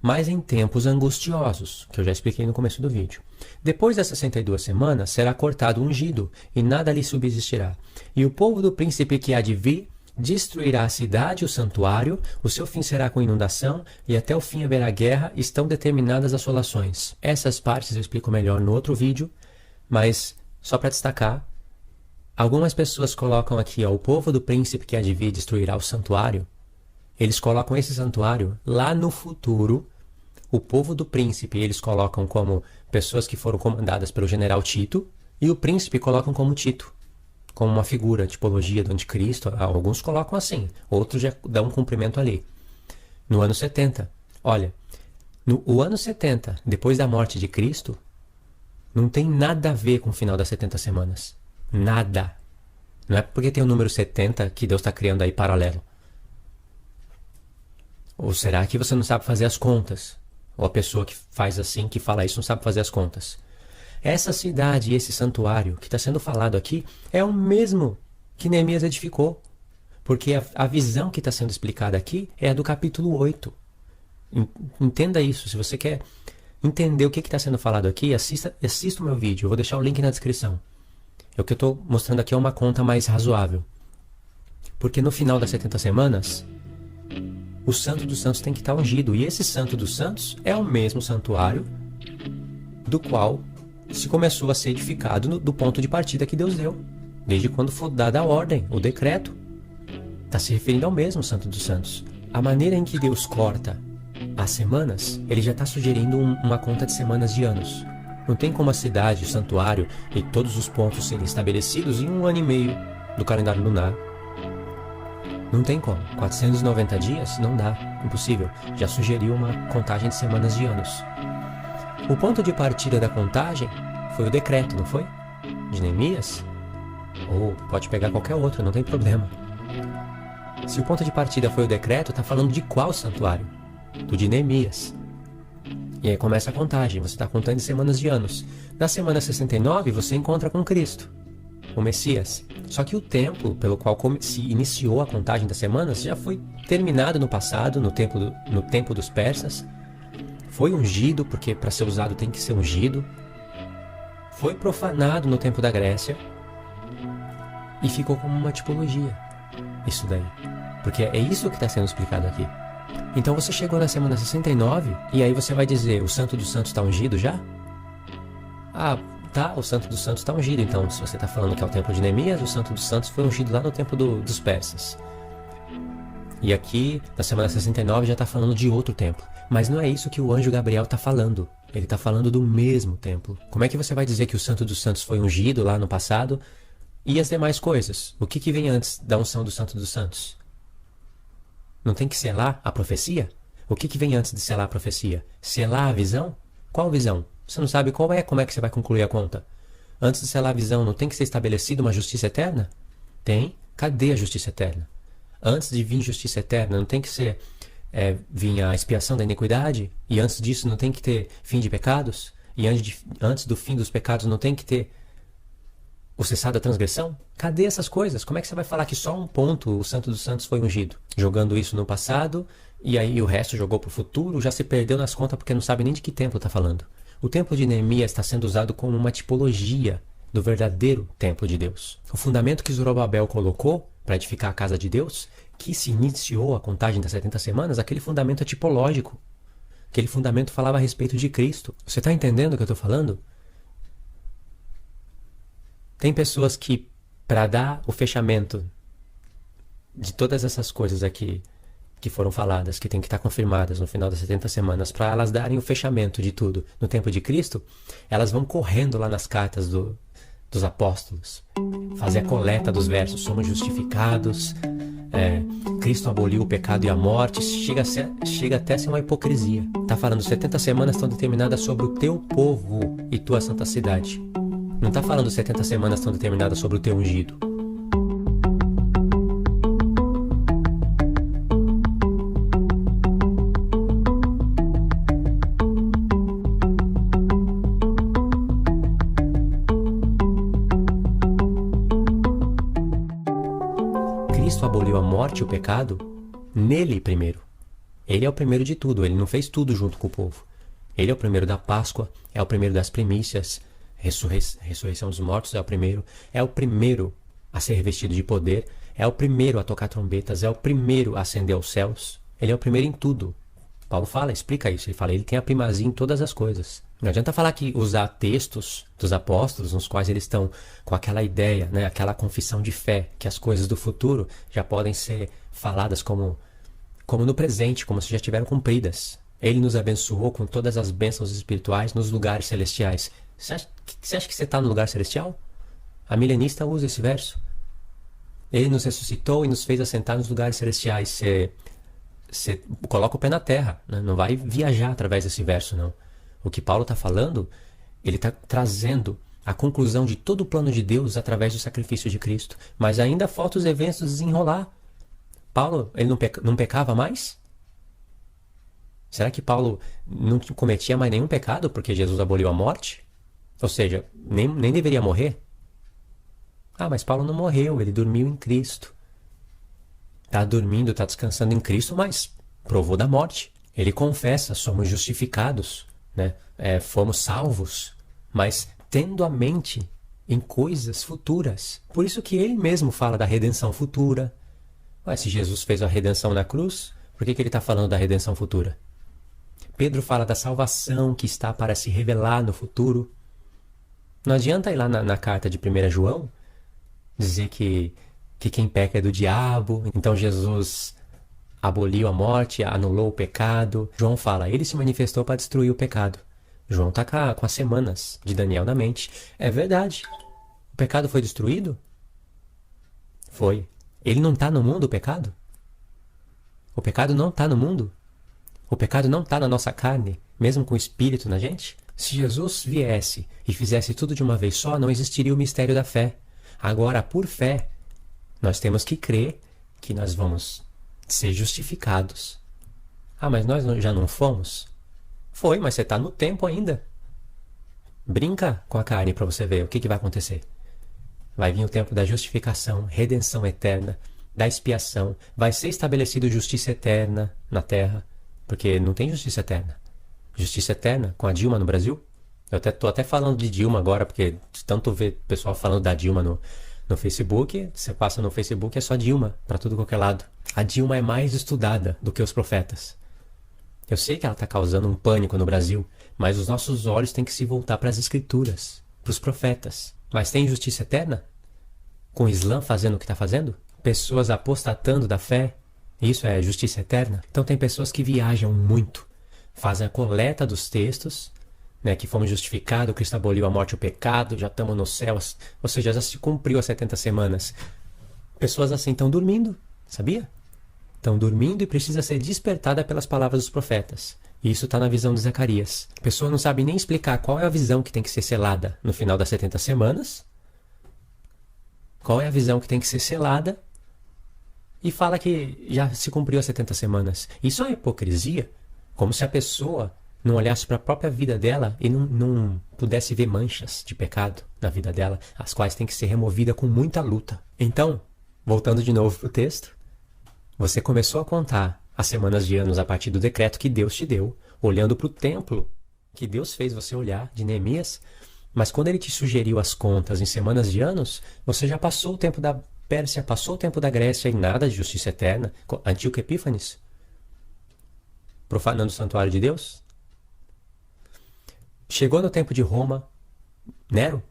Mas em tempos angustiosos, que eu já expliquei no começo do vídeo. Depois das 62 semanas, será cortado o ungido, e nada lhe subsistirá. E o povo do príncipe que há de vir destruirá a cidade e o santuário, o seu fim será com inundação, e até o fim haverá guerra, estão determinadas assolações. Essas partes eu explico melhor no outro vídeo, mas só para destacar, algumas pessoas colocam aqui, ó, o povo do príncipe que há de vir destruirá o santuário. Eles colocam esse santuário lá no futuro. O povo do príncipe eles colocam como pessoas que foram comandadas pelo general Tito. E o príncipe colocam como Tito, como uma figura, tipologia do anticristo. Alguns colocam assim, outros já dão um cumprimento ali. No ano 70. Olha, o ano 70, depois da morte de Cristo, não tem nada a ver com o final das 70 semanas. Nada. Não é porque tem o número 70 que Deus está criando aí paralelo. Ou será que você não sabe fazer as contas? Ou a pessoa que faz assim, que fala isso, não sabe fazer as contas? Essa cidade e esse santuário que está sendo falado aqui é o mesmo que Neemias edificou. Porque a visão que está sendo explicada aqui é a do capítulo 8. Entenda isso. Se você quer entender o que está sendo falado aqui, assista o meu vídeo. Eu vou deixar o link na descrição. O que eu estou mostrando aqui é uma conta mais razoável. Porque no final das 70 semanas, o Santo dos Santos tem que estar ungido. E esse Santo dos Santos é o mesmo santuário do qual se começou a ser edificado do ponto de partida que Deus deu. Desde quando foi dada a ordem, o decreto. Está se referindo ao mesmo Santo dos Santos. A maneira em que Deus corta as semanas, ele já está sugerindo uma conta de semanas de anos. Não tem como a cidade, o santuário e todos os pontos serem estabelecidos em 1 ano e meio do calendário lunar. Não tem como. 490 dias? Não dá. Impossível. Já sugeriu uma contagem de semanas de anos. O ponto de partida da contagem foi o decreto, não foi? De Neemias? Ou pode pegar qualquer outro, não tem problema. Se o ponto de partida foi o decreto, está falando de qual santuário? Do de Neemias. E aí começa a contagem, você está contando em semanas de anos. Na semana 69, você encontra com Cristo, o Messias. Só que o tempo pelo qual se iniciou a contagem das semanas já foi terminado no passado, no tempo dos persas. Foi ungido, porque para ser usado tem que ser ungido. Foi profanado no tempo da Grécia. E ficou como uma tipologia. Isso daí. Porque é isso que está sendo explicado aqui. Então você chegou na semana 69 e aí você vai dizer, o Santo dos Santos está ungido já? Ah, tá, o Santo dos Santos está ungido. Então, se você está falando que é o templo de Neemias, o Santo dos Santos foi ungido lá no tempo dos persas. E aqui, na semana 69, já está falando de outro templo. Mas não é isso que o anjo Gabriel está falando. Ele está falando do mesmo templo. Como é que você vai dizer que o Santo dos Santos foi ungido lá no passado? E as demais coisas? O que vem antes da unção do Santo dos Santos? Não tem que ser lá a profecia? O que vem antes de selar a profecia? Selar a visão? Qual visão? Você não sabe qual é, como é que você vai concluir a conta? Antes de selar a visão, não tem que ser estabelecida uma justiça eterna? Tem. Cadê a justiça eterna? Antes de vir justiça eterna, não tem que ser vir a expiação da iniquidade? E antes disso, não tem que ter fim de pecados? E antes do fim dos pecados, não tem que ter o cessar da transgressão? Cadê essas coisas? Como é que você vai falar que só um ponto, o Santo dos Santos, foi ungido? Jogando isso no passado, e aí o resto jogou para o futuro, já se perdeu nas contas porque não sabe nem de que templo está falando. O templo de Neemias está sendo usado como uma tipologia do verdadeiro templo de Deus. O fundamento que Zorobabel colocou para edificar a casa de Deus, que se iniciou a contagem das 70 semanas, aquele fundamento é tipológico. Aquele fundamento falava a respeito de Cristo. Você está entendendo o que eu estou falando? Tem pessoas que, para dar o fechamento de todas essas coisas aqui que foram faladas, que tem que estar confirmadas no final das 70 semanas, para elas darem o fechamento de tudo no tempo de Cristo, elas vão correndo lá nas cartas dos apóstolos, fazer a coleta dos versos. Somos justificados, Cristo aboliu o pecado e a morte. Chega até a ser uma hipocrisia. Está falando 70 semanas estão determinadas sobre o teu povo e tua santa cidade. Não está falando 70 semanas estão determinadas sobre o teu ungido. Cristo aboliu a morte e o pecado nele primeiro. Ele é o primeiro de tudo, ele não fez tudo junto com o povo. Ele é o primeiro da Páscoa, é o primeiro das primícias, ressurreição dos mortos é o primeiro a ser revestido de poder, é o primeiro a tocar trombetas, é o primeiro a ascender aos céus. Ele é o primeiro em tudo. Paulo explica isso, ele fala, ele tem a primazia em todas as coisas. Não adianta falar que usar textos dos apóstolos, nos quais eles estão com aquela ideia, né, aquela confissão de fé, que as coisas do futuro já podem ser faladas como no presente, como se já estiveram cumpridas. Ele nos abençoou com todas as bênçãos espirituais nos lugares celestiais. Você acha que você está no lugar celestial? A milenista usa esse verso. Ele nos ressuscitou e nos fez assentar nos lugares celestiais. Você coloca o pé na terra, né? Não vai viajar através desse verso, não. O que Paulo está falando, ele está trazendo a conclusão de todo o plano de Deus através do sacrifício de Cristo. Mas ainda falta os eventos desenrolar. Paulo, ele não pecava mais? Será que Paulo não cometia mais nenhum pecado porque Jesus aboliu a morte? Ou seja, nem deveria morrer? Ah, mas Paulo não morreu, ele dormiu em Cristo. Está dormindo, está descansando em Cristo, mas provou da morte. Ele confessa, somos justificados, né? Fomos salvos, mas tendo a mente em coisas futuras. Por isso que ele mesmo fala da redenção futura. Mas se Jesus fez a redenção na cruz, por que ele está falando da redenção futura? Pedro fala da salvação que está para se revelar no futuro. Não adianta ir lá na carta de 1 João dizer que quem peca é do diabo, então Jesus aboliu a morte, anulou o pecado. João fala, ele se manifestou para destruir o pecado. João está com as semanas de Daniel na mente. É verdade. O pecado foi destruído? Foi. Ele não está no mundo, o pecado? O pecado não está no mundo? O pecado não está na nossa carne, mesmo com o espírito na gente? Se Jesus viesse e fizesse tudo de uma vez só, não existiria o mistério da fé. Agora, por fé, nós temos que crer que nós vamos ser justificados. Ah, mas nós já não fomos? Foi, mas você está no tempo ainda. Brinca com a carne para você ver o que vai acontecer. Vai vir o tempo da justificação, redenção eterna, da expiação. Vai ser estabelecido justiça eterna na terra, porque não tem justiça eterna. Justiça eterna com a Dilma no Brasil? Eu estou até falando de Dilma agora, porque de tanto ver pessoal falando da Dilma no Facebook, você passa no Facebook, é só Dilma, para tudo qualquer lado. A Dilma é mais estudada do que os profetas. Eu sei que ela está causando um pânico no Brasil, mas os nossos olhos têm que se voltar para as escrituras, para os profetas. Mas tem justiça eterna? Com o Islã fazendo o que está fazendo? Pessoas apostatando da fé? Isso é justiça eterna? Então tem pessoas que viajam muito, fazem a coleta dos textos, né, que fomos justificados, Cristo aboliu a morte e o pecado, já estamos no céu, ou seja, já se cumpriu as 70 semanas. Pessoas assim estão dormindo, sabia? estão dormindo e precisa ser despertada pelas palavras dos profetas. E isso está na visão de Zacarias. A pessoa não sabe nem explicar qual é a visão que tem que ser selada no final das 70 semanas. Qual é a visão que tem que ser selada. E fala que já se cumpriu as 70 semanas. Isso é uma hipocrisia. Como se a pessoa não olhasse para a própria vida dela e não pudesse ver manchas de pecado na vida dela, as quais tem que ser removida com muita luta. Então, voltando de novo para o texto, você começou a contar as semanas de anos a partir do decreto que Deus te deu, olhando para o templo que Deus fez você olhar, de Neemias, mas quando ele te sugeriu as contas em semanas de anos, você já passou o tempo da Pérsia, passou o tempo da Grécia e nada de justiça eterna. Antíoco Epífanes, profanando o santuário de Deus. Chegou no tempo de Roma, Nero,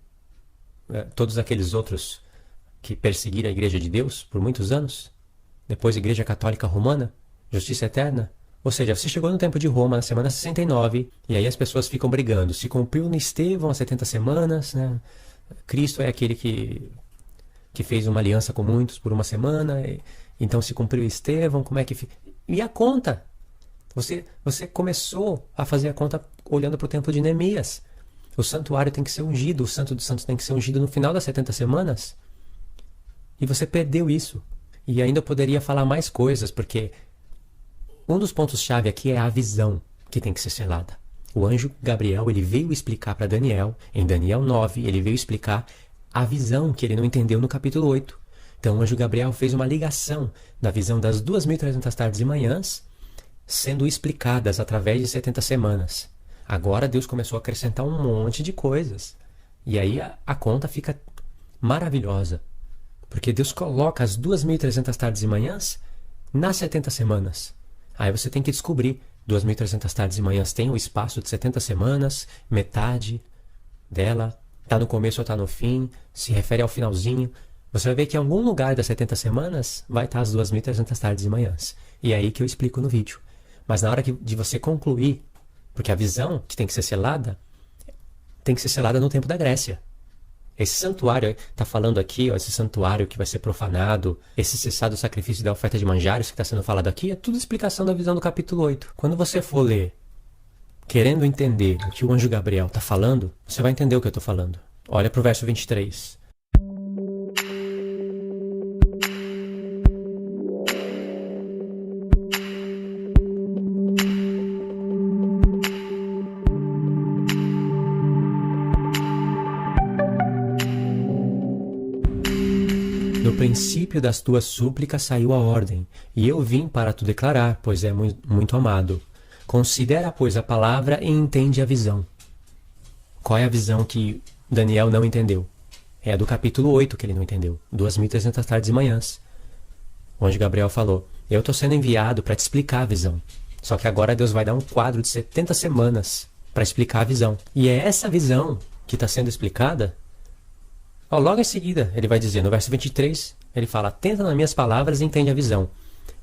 todos aqueles outros que perseguiram a Igreja de Deus por muitos anos, depois a Igreja Católica Romana, justiça eterna. Ou seja, você chegou no tempo de Roma, na semana 69, e aí as pessoas ficam brigando. Se cumpriu no Estevão as 70 semanas, né? Cristo é aquele que fez uma aliança com muitos por uma semana, então se cumpriu Estevão, como é que... E a conta? Você começou a fazer a conta olhando para o templo de Neemias. O santuário tem que ser ungido, o Santo dos Santos tem que ser ungido no final das 70 semanas. E você perdeu isso. E ainda eu poderia falar mais coisas, porque um dos pontos-chave aqui é a visão que tem que ser selada. O anjo Gabriel, ele veio explicar para Daniel, em Daniel 9, ele veio explicar a visão que ele não entendeu no capítulo 8. Então o anjo Gabriel fez uma ligação da visão das 2.300 tardes e manhãs sendo explicadas através de 70 semanas. Agora Deus começou a acrescentar um monte de coisas. E aí a conta fica maravilhosa. Porque Deus coloca as 2.300 tardes e manhãs nas 70 semanas. Aí você tem que descobrir. 2.300 tardes e manhãs tem o espaço de 70 semanas, metade dela está no começo ou está no fim, se refere ao finalzinho. Você vai ver que em algum lugar das 70 semanas vai estar as 2.300 tardes e manhãs. E é aí que eu explico no vídeo. Mas na hora de você concluir, porque a visão que tem que ser selada no tempo da Grécia. Esse santuário, está falando aqui, ó, esse santuário que vai ser profanado, esse cessado sacrifício da oferta de manjares que está sendo falado aqui, é tudo explicação da visão do capítulo 8. Quando você for ler, querendo entender o que o anjo Gabriel está falando, você vai entender o que eu estou falando. Olha para o verso 23. No princípio das tuas súplicas saiu a ordem, e eu vim para te declarar, pois é muito amado. Considera, pois, a palavra e entende a visão. Qual é a visão que Daniel não entendeu? É a do capítulo 8 que ele não entendeu. 2.300 tardes e manhãs. O anjo Gabriel falou, eu estou sendo enviado para te explicar a visão. Só que agora Deus vai dar um quadro de 70 semanas para explicar a visão. E é essa visão que está sendo explicada. Logo em seguida, ele vai dizer, no verso 23, ele fala, atenta nas minhas palavras e entende a visão.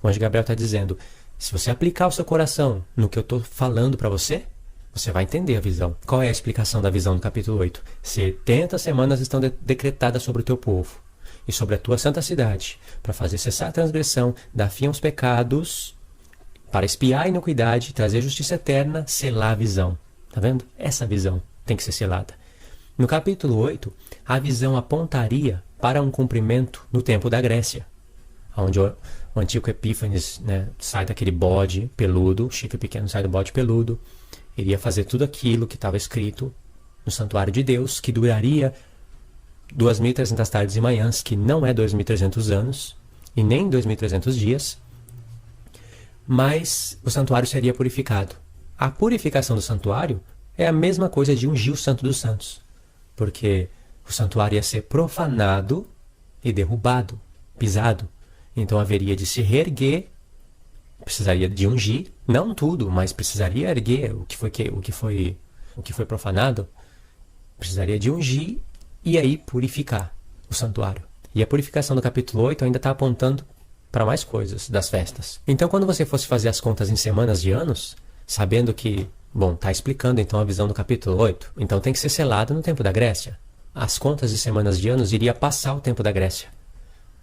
O anjo Gabriel está dizendo, se você aplicar o seu coração no que eu estou falando para você, você vai entender a visão. Qual é a explicação da visão do capítulo 8? 70 semanas estão decretadas sobre o teu povo e sobre a tua santa cidade, para fazer cessar a transgressão, dar fim aos pecados, para espiar a iniquidade, trazer justiça eterna, selar a visão. Tá vendo? Essa visão tem que ser selada. No capítulo 8, a visão apontaria para um cumprimento no tempo da Grécia, onde o Antíoco Epífanes, né, sai daquele bode peludo, o chifre pequeno sai do bode peludo, iria fazer tudo aquilo que estava escrito no santuário de Deus, que duraria 2.300 tardes e manhãs, que não é 2.300 anos, e nem 2.300 dias, mas o santuário seria purificado. A purificação do santuário é a mesma coisa de ungir o Santo dos Santos. Porque o santuário ia ser profanado e derrubado, pisado. Então haveria de se reerguer, precisaria de ungir, não tudo, mas precisaria erguer o que foi profanado, precisaria de ungir e aí purificar o santuário. E a purificação do capítulo 8 ainda está apontando para mais coisas das festas. Então quando você fosse fazer as contas em semanas de anos, sabendo que está explicando então a visão do capítulo 8. Então tem que ser selada no tempo da Grécia. As contas de semanas de anos iria passar o tempo da Grécia.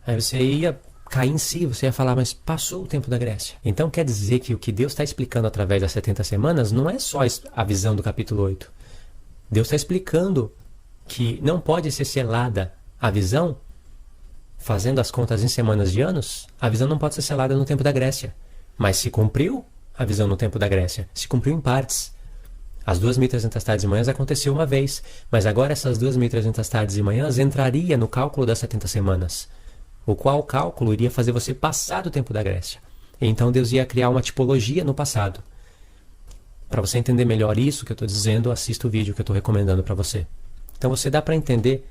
Aí você ia cair em si, você ia falar, mas passou o tempo da Grécia. Então quer dizer que o que Deus está explicando através das 70 semanas não é só a visão do capítulo 8. Deus está explicando que não pode ser selada a visão, fazendo as contas em semanas de anos, a visão não pode ser selada no tempo da Grécia. Mas se cumpriu a visão no tempo da Grécia, se cumpriu em partes. As 2.300 tardes e manhãs aconteceu uma vez, mas agora essas 2.300 tardes e manhãs entraria no cálculo das 70 semanas, o qual cálculo iria fazer você passar do tempo da Grécia. Então Deus ia criar uma tipologia no passado. Para você entender melhor isso que eu estou dizendo, assista o vídeo que eu estou recomendando para você. Então você dá para entender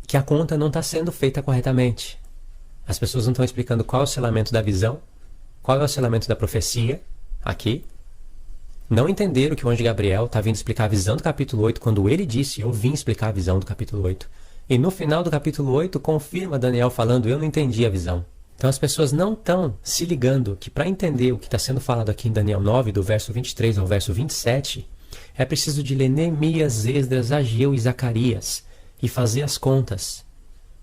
que a conta não está sendo feita corretamente. As pessoas não estão explicando qual é o selamento da visão, qual é o selamento da profecia, aqui. Não entenderam que o anjo Gabriel está vindo explicar a visão do capítulo 8, quando ele disse, eu vim explicar a visão do capítulo 8. E no final do capítulo 8, confirma Daniel falando, eu não entendi a visão. Então as pessoas não estão se ligando que para entender o que está sendo falado aqui em Daniel 9, do verso 23 ao verso 27, é preciso de ler Neemias, Esdras, Ageu e Zacarias e fazer as contas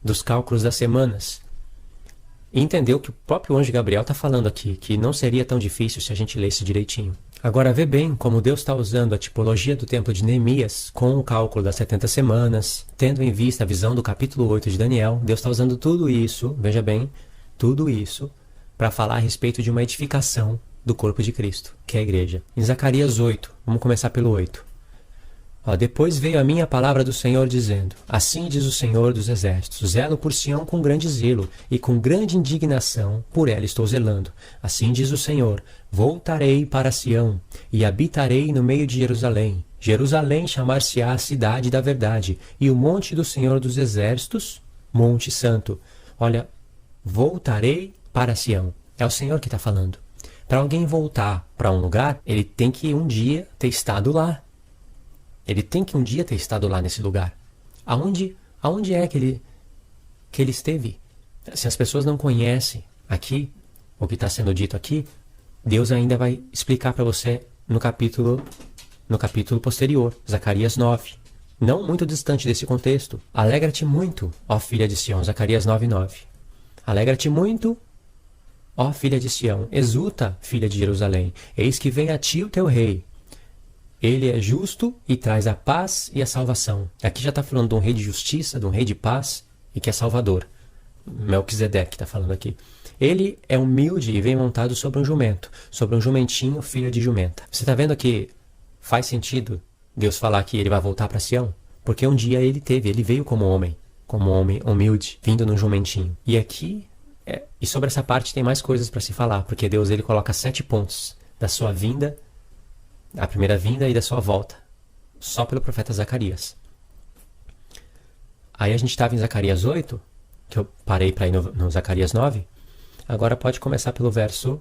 dos cálculos das semanas. E entender o que o próprio anjo Gabriel está falando aqui, que não seria tão difícil se a gente lesse direitinho. Agora vê bem como Deus está usando a tipologia do templo de Neemias com o cálculo das 70 semanas, tendo em vista a visão do capítulo 8 de Daniel. Deus está usando tudo isso, veja bem, tudo isso, para falar a respeito de uma edificação do corpo de Cristo, que é a igreja. Em Zacarias 8, vamos começar pelo 8. Depois veio a minha palavra do Senhor dizendo, assim diz o Senhor dos Exércitos, zelo por Sião com grande zelo, e com grande indignação por ela estou zelando. Assim diz o Senhor, voltarei para Sião, e habitarei no meio de Jerusalém. Jerusalém chamar-se-á a cidade da verdade, e o monte do Senhor dos Exércitos, monte santo. Olha, voltarei para Sião. É o Senhor que está falando. Para alguém voltar para um lugar, ele tem que um dia ter estado lá. Ele tem que um dia ter estado lá nesse lugar. Aonde é que ele esteve? Se as pessoas não conhecem aqui, o que está sendo dito aqui, Deus ainda vai explicar para você no capítulo posterior, Zacarias 9. Não muito distante desse contexto. Alegra-te muito, ó filha de Sião, Zacarias 9:9. Alegra-te muito, ó filha de Sião, exulta, filha de Jerusalém, eis que vem a ti o teu rei. Ele é justo e traz a paz e a salvação. Aqui já está falando de um rei de justiça, de um rei de paz e que é salvador. Melquisedeque está falando aqui. Ele é humilde e vem montado sobre um jumento, sobre um jumentinho, filho de jumenta. Você está vendo que faz sentido Deus falar que ele vai voltar para Sião? Porque um dia ele veio como homem humilde, vindo num jumentinho. E aqui, e sobre essa parte tem mais coisas para se falar, porque Deus ele coloca 7 pontos da sua vinda, a primeira vinda e da sua volta, só pelo profeta Zacarias. Aí a gente estava em Zacarias 8, que eu parei para ir no Zacarias 9, agora pode começar pelo verso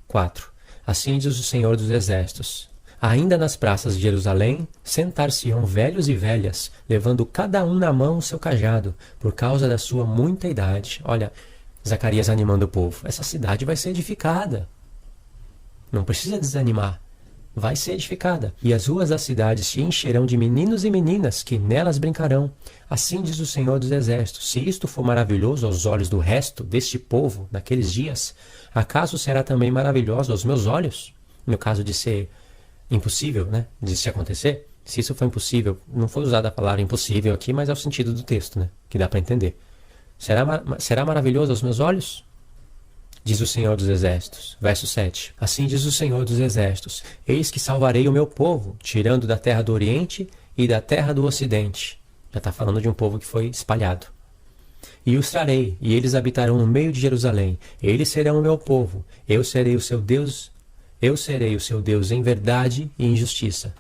4. Assim diz o Senhor dos Exércitos, ainda nas praças de Jerusalém, sentar-se-ão velhos e velhas, levando cada um na mão o seu cajado, por causa da sua muita idade. Olha, Zacarias animando o povo, essa cidade vai ser edificada, não precisa desanimar. Vai ser edificada, e as ruas da cidade se encherão de meninos e meninas que nelas brincarão. Assim diz o Senhor dos Exércitos, se isto for maravilhoso aos olhos do resto deste povo naqueles dias, acaso será também maravilhoso aos meus olhos? No caso de ser impossível, né? De se acontecer, se isso for impossível, não foi usada a palavra impossível aqui, mas é o sentido do texto, né? Que dá para entender. Será maravilhoso aos meus olhos? Diz o Senhor dos Exércitos. Verso 7. Assim diz o Senhor dos Exércitos, eis que salvarei o meu povo, tirando da terra do Oriente e da terra do Ocidente. Já está falando de um povo que foi espalhado. E os trarei, e eles habitarão no meio de Jerusalém. Eles serão o meu povo. Eu serei o seu Deus em verdade e em justiça.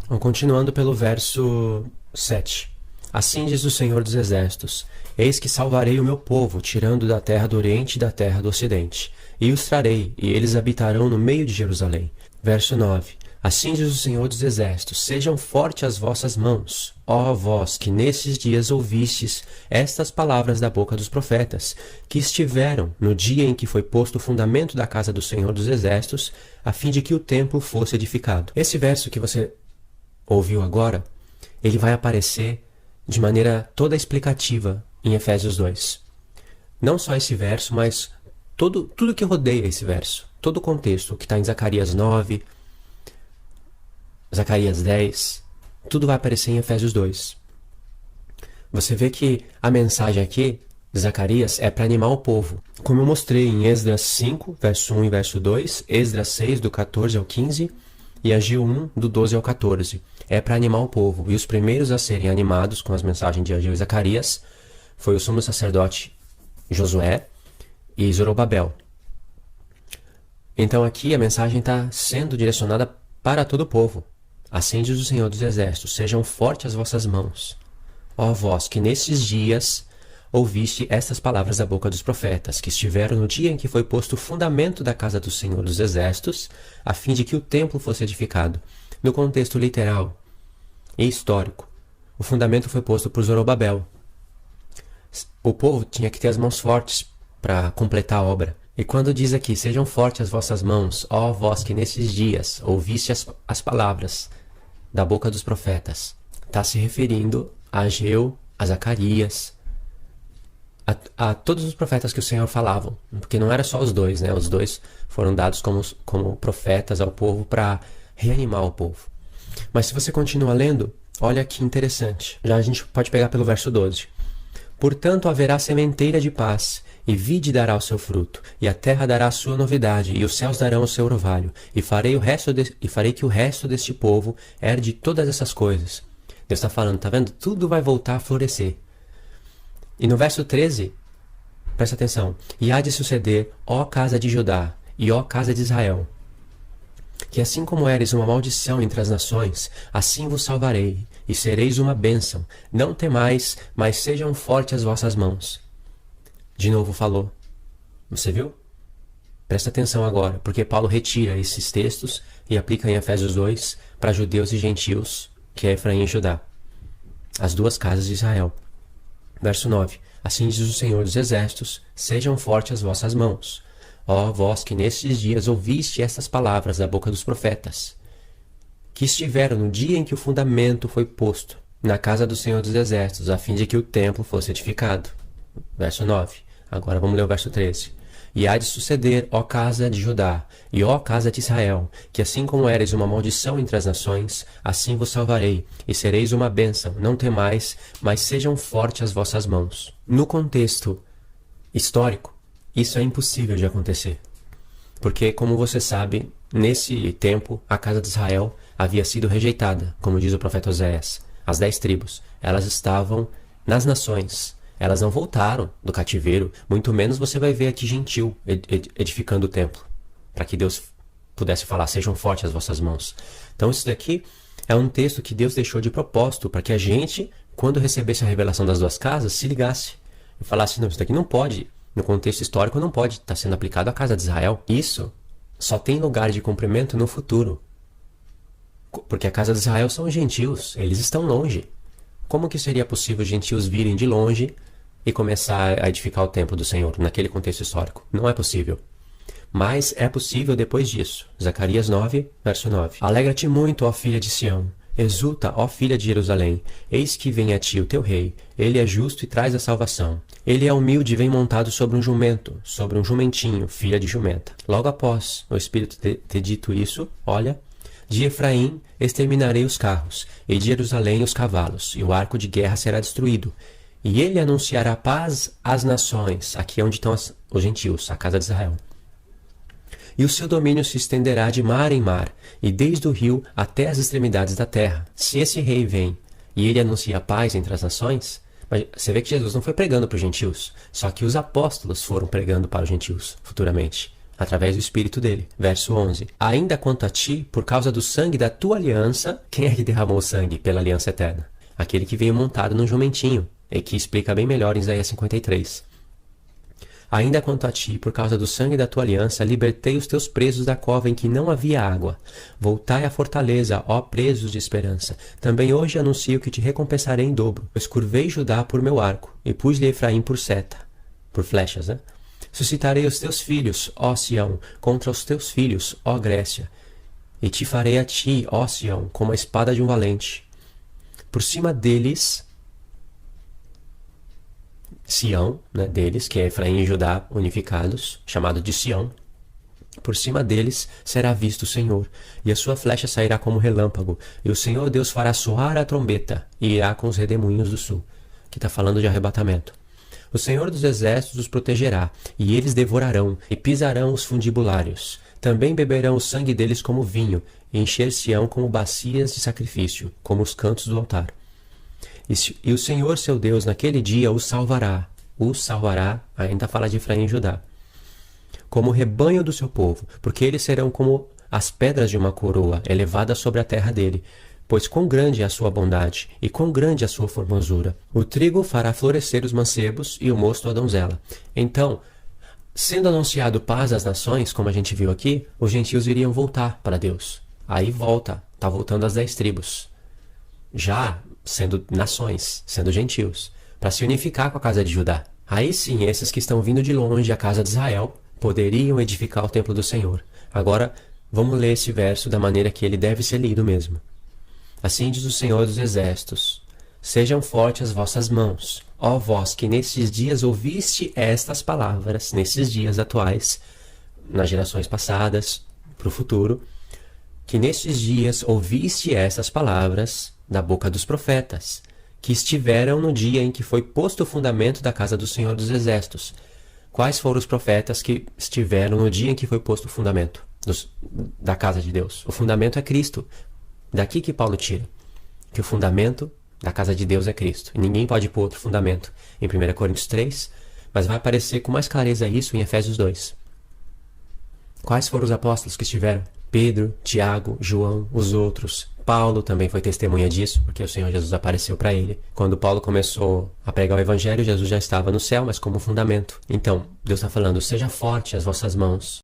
Então, continuando pelo verso 7. Assim diz o Senhor dos Exércitos, eis que salvarei o meu povo, tirando da terra do Oriente e da terra do Ocidente. E os trarei, e eles habitarão no meio de Jerusalém. Verso 9. Assim diz o Senhor dos Exércitos, sejam fortes as vossas mãos, ó vós que nesses dias ouvistes estas palavras da boca dos profetas, que estiveram no dia em que foi posto o fundamento da casa do Senhor dos Exércitos, a fim de que o templo fosse edificado. Esse verso que você ouviu agora, ele vai aparecer de maneira toda explicativa em Efésios 2. Não só esse verso, mas tudo que rodeia esse verso, todo o contexto que está em Zacarias 9, Zacarias 10, tudo vai aparecer em Efésios 2. Você vê que a mensagem aqui de Zacarias é para animar o povo. Como eu mostrei em Esdras 5, verso 1 e verso 2, Esdras 6, do 14 ao 15, e Ageu 1, do 12 ao 14. É para animar o povo. E os primeiros a serem animados com as mensagens de Ageu e Zacarias foi o sumo sacerdote Josué e Zorobabel. Então aqui a mensagem está sendo direcionada para todo o povo. Assim diz o Senhor dos Exércitos: sejam fortes as vossas mãos, ó vós que nesses dias ouviste estas palavras da boca dos profetas, que estiveram no dia em que foi posto o fundamento da casa do Senhor dos Exércitos, a fim de que o templo fosse edificado. No contexto literal e histórico, o fundamento foi posto por Zorobabel. O povo tinha que ter as mãos fortes para completar a obra. E quando diz aqui, sejam fortes as vossas mãos, ó vós que nesses dias ouviste as palavras da boca dos profetas, está se referindo a Ageu, a Zacarias, a todos os profetas que o Senhor falavam, porque não era só os dois, né? Os dois foram dados como profetas ao povo para reanimar o povo. Mas se você continua lendo, olha que interessante. Já a gente pode pegar pelo verso 12. Portanto haverá sementeira de paz, e vide dará o seu fruto, e a terra dará a sua novidade, e os céus darão o seu orvalho, e farei que o resto deste povo herde todas essas coisas. Deus está falando, tá vendo? Tudo vai voltar a florescer. E no verso 13, presta atenção, e há de suceder, ó casa de Judá, e ó casa de Israel, que assim como eres uma maldição entre as nações, assim vos salvarei, e sereis uma bênção. Não temais, mas sejam fortes as vossas mãos. De novo falou. Você viu? Presta atenção agora, porque Paulo retira esses textos e aplica em Efésios 2 para judeus e gentios, que é Efraim e Judá, as duas casas de Israel. Verso 9. Assim diz o Senhor dos Exércitos, sejam fortes as vossas mãos, ó vós que nestes dias ouviste estas palavras da boca dos profetas, que estiveram no dia em que o fundamento foi posto na casa do Senhor dos Exércitos, a fim de que o templo fosse edificado. Verso 9. Agora vamos ler o verso 13. E há de suceder, ó casa de Judá, e ó casa de Israel, que assim como eres uma maldição entre as nações, assim vos salvarei, e sereis uma bênção. Não temais, mas sejam fortes as vossas mãos. No contexto histórico, isso é impossível de acontecer. Porque, como você sabe, nesse tempo, a casa de Israel havia sido rejeitada, como diz o profeta Oséias. As 10 tribos, elas estavam nas nações. Elas não voltaram do cativeiro, muito menos você vai ver aqui gentil edificando o templo, para que Deus pudesse falar, sejam fortes as vossas mãos. Então isso daqui é um texto que Deus deixou de propósito, para que a gente, quando recebesse a revelação das duas casas, se ligasse e falasse, não, isso daqui não pode, no contexto histórico não pode estar sendo aplicado à casa de Israel. Isso só tem lugar de cumprimento no futuro, porque a casa de Israel são os gentios, eles estão longe. Como que seria possível os gentios virem de longe e começar a edificar o templo do Senhor naquele contexto histórico? Não é possível. Mas é possível depois disso. Zacarias 9, verso 9. Alegra-te muito, ó filha de Sião. Exulta, ó filha de Jerusalém. Eis que vem a ti o teu rei. Ele é justo e traz a salvação. Ele é humilde e vem montado sobre um jumento, sobre um jumentinho, filha de jumenta. Logo após o Espírito ter dito isso, olha, de Efraim exterminarei os carros, e de Jerusalém os cavalos, e o arco de guerra será destruído. E ele anunciará paz às nações, aqui é onde estão os gentios, a casa de Israel. E o seu domínio se estenderá de mar em mar, e desde o rio até as extremidades da terra. Se esse rei vem, e ele anuncia paz entre as nações, mas você vê que Jesus não foi pregando para os gentios, só que os apóstolos foram pregando para os gentios, futuramente, através do Espírito dele. Verso 11. Ainda quanto a ti, por causa do sangue da tua aliança, quem é que derramou o sangue pela aliança eterna? Aquele que veio montado num jumentinho, e que explica bem melhor em Isaías 53. Ainda quanto a ti, por causa do sangue da tua aliança, libertei os teus presos da cova em que não havia água. Voltai à fortaleza, ó presos de esperança. Também hoje anuncio que te recompensarei em dobro. Pois curvei Judá por meu arco, e pus-lhe Efraim por seta. Por flechas, né? Suscitarei os teus filhos, ó Sião, contra os teus filhos, ó Grécia. E te farei a ti, ó Sião, como a espada de um valente. Por cima deles Sião, né, deles, que é Efraim e Judá unificados, chamado de Sião. Por cima deles será visto o Senhor, e a sua flecha sairá como relâmpago, e o Senhor Deus fará soar a trombeta, e irá com os redemoinhos do sul. Que está falando de arrebatamento. O Senhor dos exércitos os protegerá, e eles devorarão, e pisarão os fundibulários. Também beberão o sangue deles como vinho, e encher-se-ão como bacias de sacrifício, como os cantos do altar. E o Senhor seu Deus naquele dia os salvará, ainda fala de Efraim e Judá, como o rebanho do seu povo, porque eles serão como as pedras de uma coroa, elevadas sobre a terra dele. Pois quão grande é a sua bondade, e quão grande a sua formosura. O trigo fará florescer os mancebos, e o mosto a donzela. Então, sendo anunciado paz às nações, como a gente viu aqui, os gentios iriam voltar para Deus. Aí está voltando as 10 tribos. Já sendo nações, sendo gentios, para se unificar com a casa de Judá. Aí sim, esses que estão vindo de longe, a casa de Israel, poderiam edificar o templo do Senhor. Agora, vamos ler esse verso da maneira que ele deve ser lido mesmo. Assim diz o Senhor dos Exércitos: sejam fortes as vossas mãos, ó vós que nesses dias ouviste estas palavras, nesses dias atuais, nas gerações passadas, para o futuro, que nesses dias ouviste estas palavras da boca dos profetas, que estiveram no dia em que foi posto o fundamento da casa do Senhor dos Exércitos. Quais foram os profetas que estiveram no dia em que foi posto o fundamento da casa de Deus? O fundamento é Cristo. Daqui que Paulo tira que o fundamento da casa de Deus é Cristo. E ninguém pode pôr outro fundamento em 1 Coríntios 3, mas vai aparecer com mais clareza isso em Efésios 2. Quais foram os apóstolos que estiveram? Pedro, Tiago, João, os outros. Paulo também foi testemunha disso, porque o Senhor Jesus apareceu para ele. Quando Paulo começou a pregar o Evangelho, Jesus já estava no céu, mas como fundamento. Então, Deus está falando: seja forte as vossas mãos,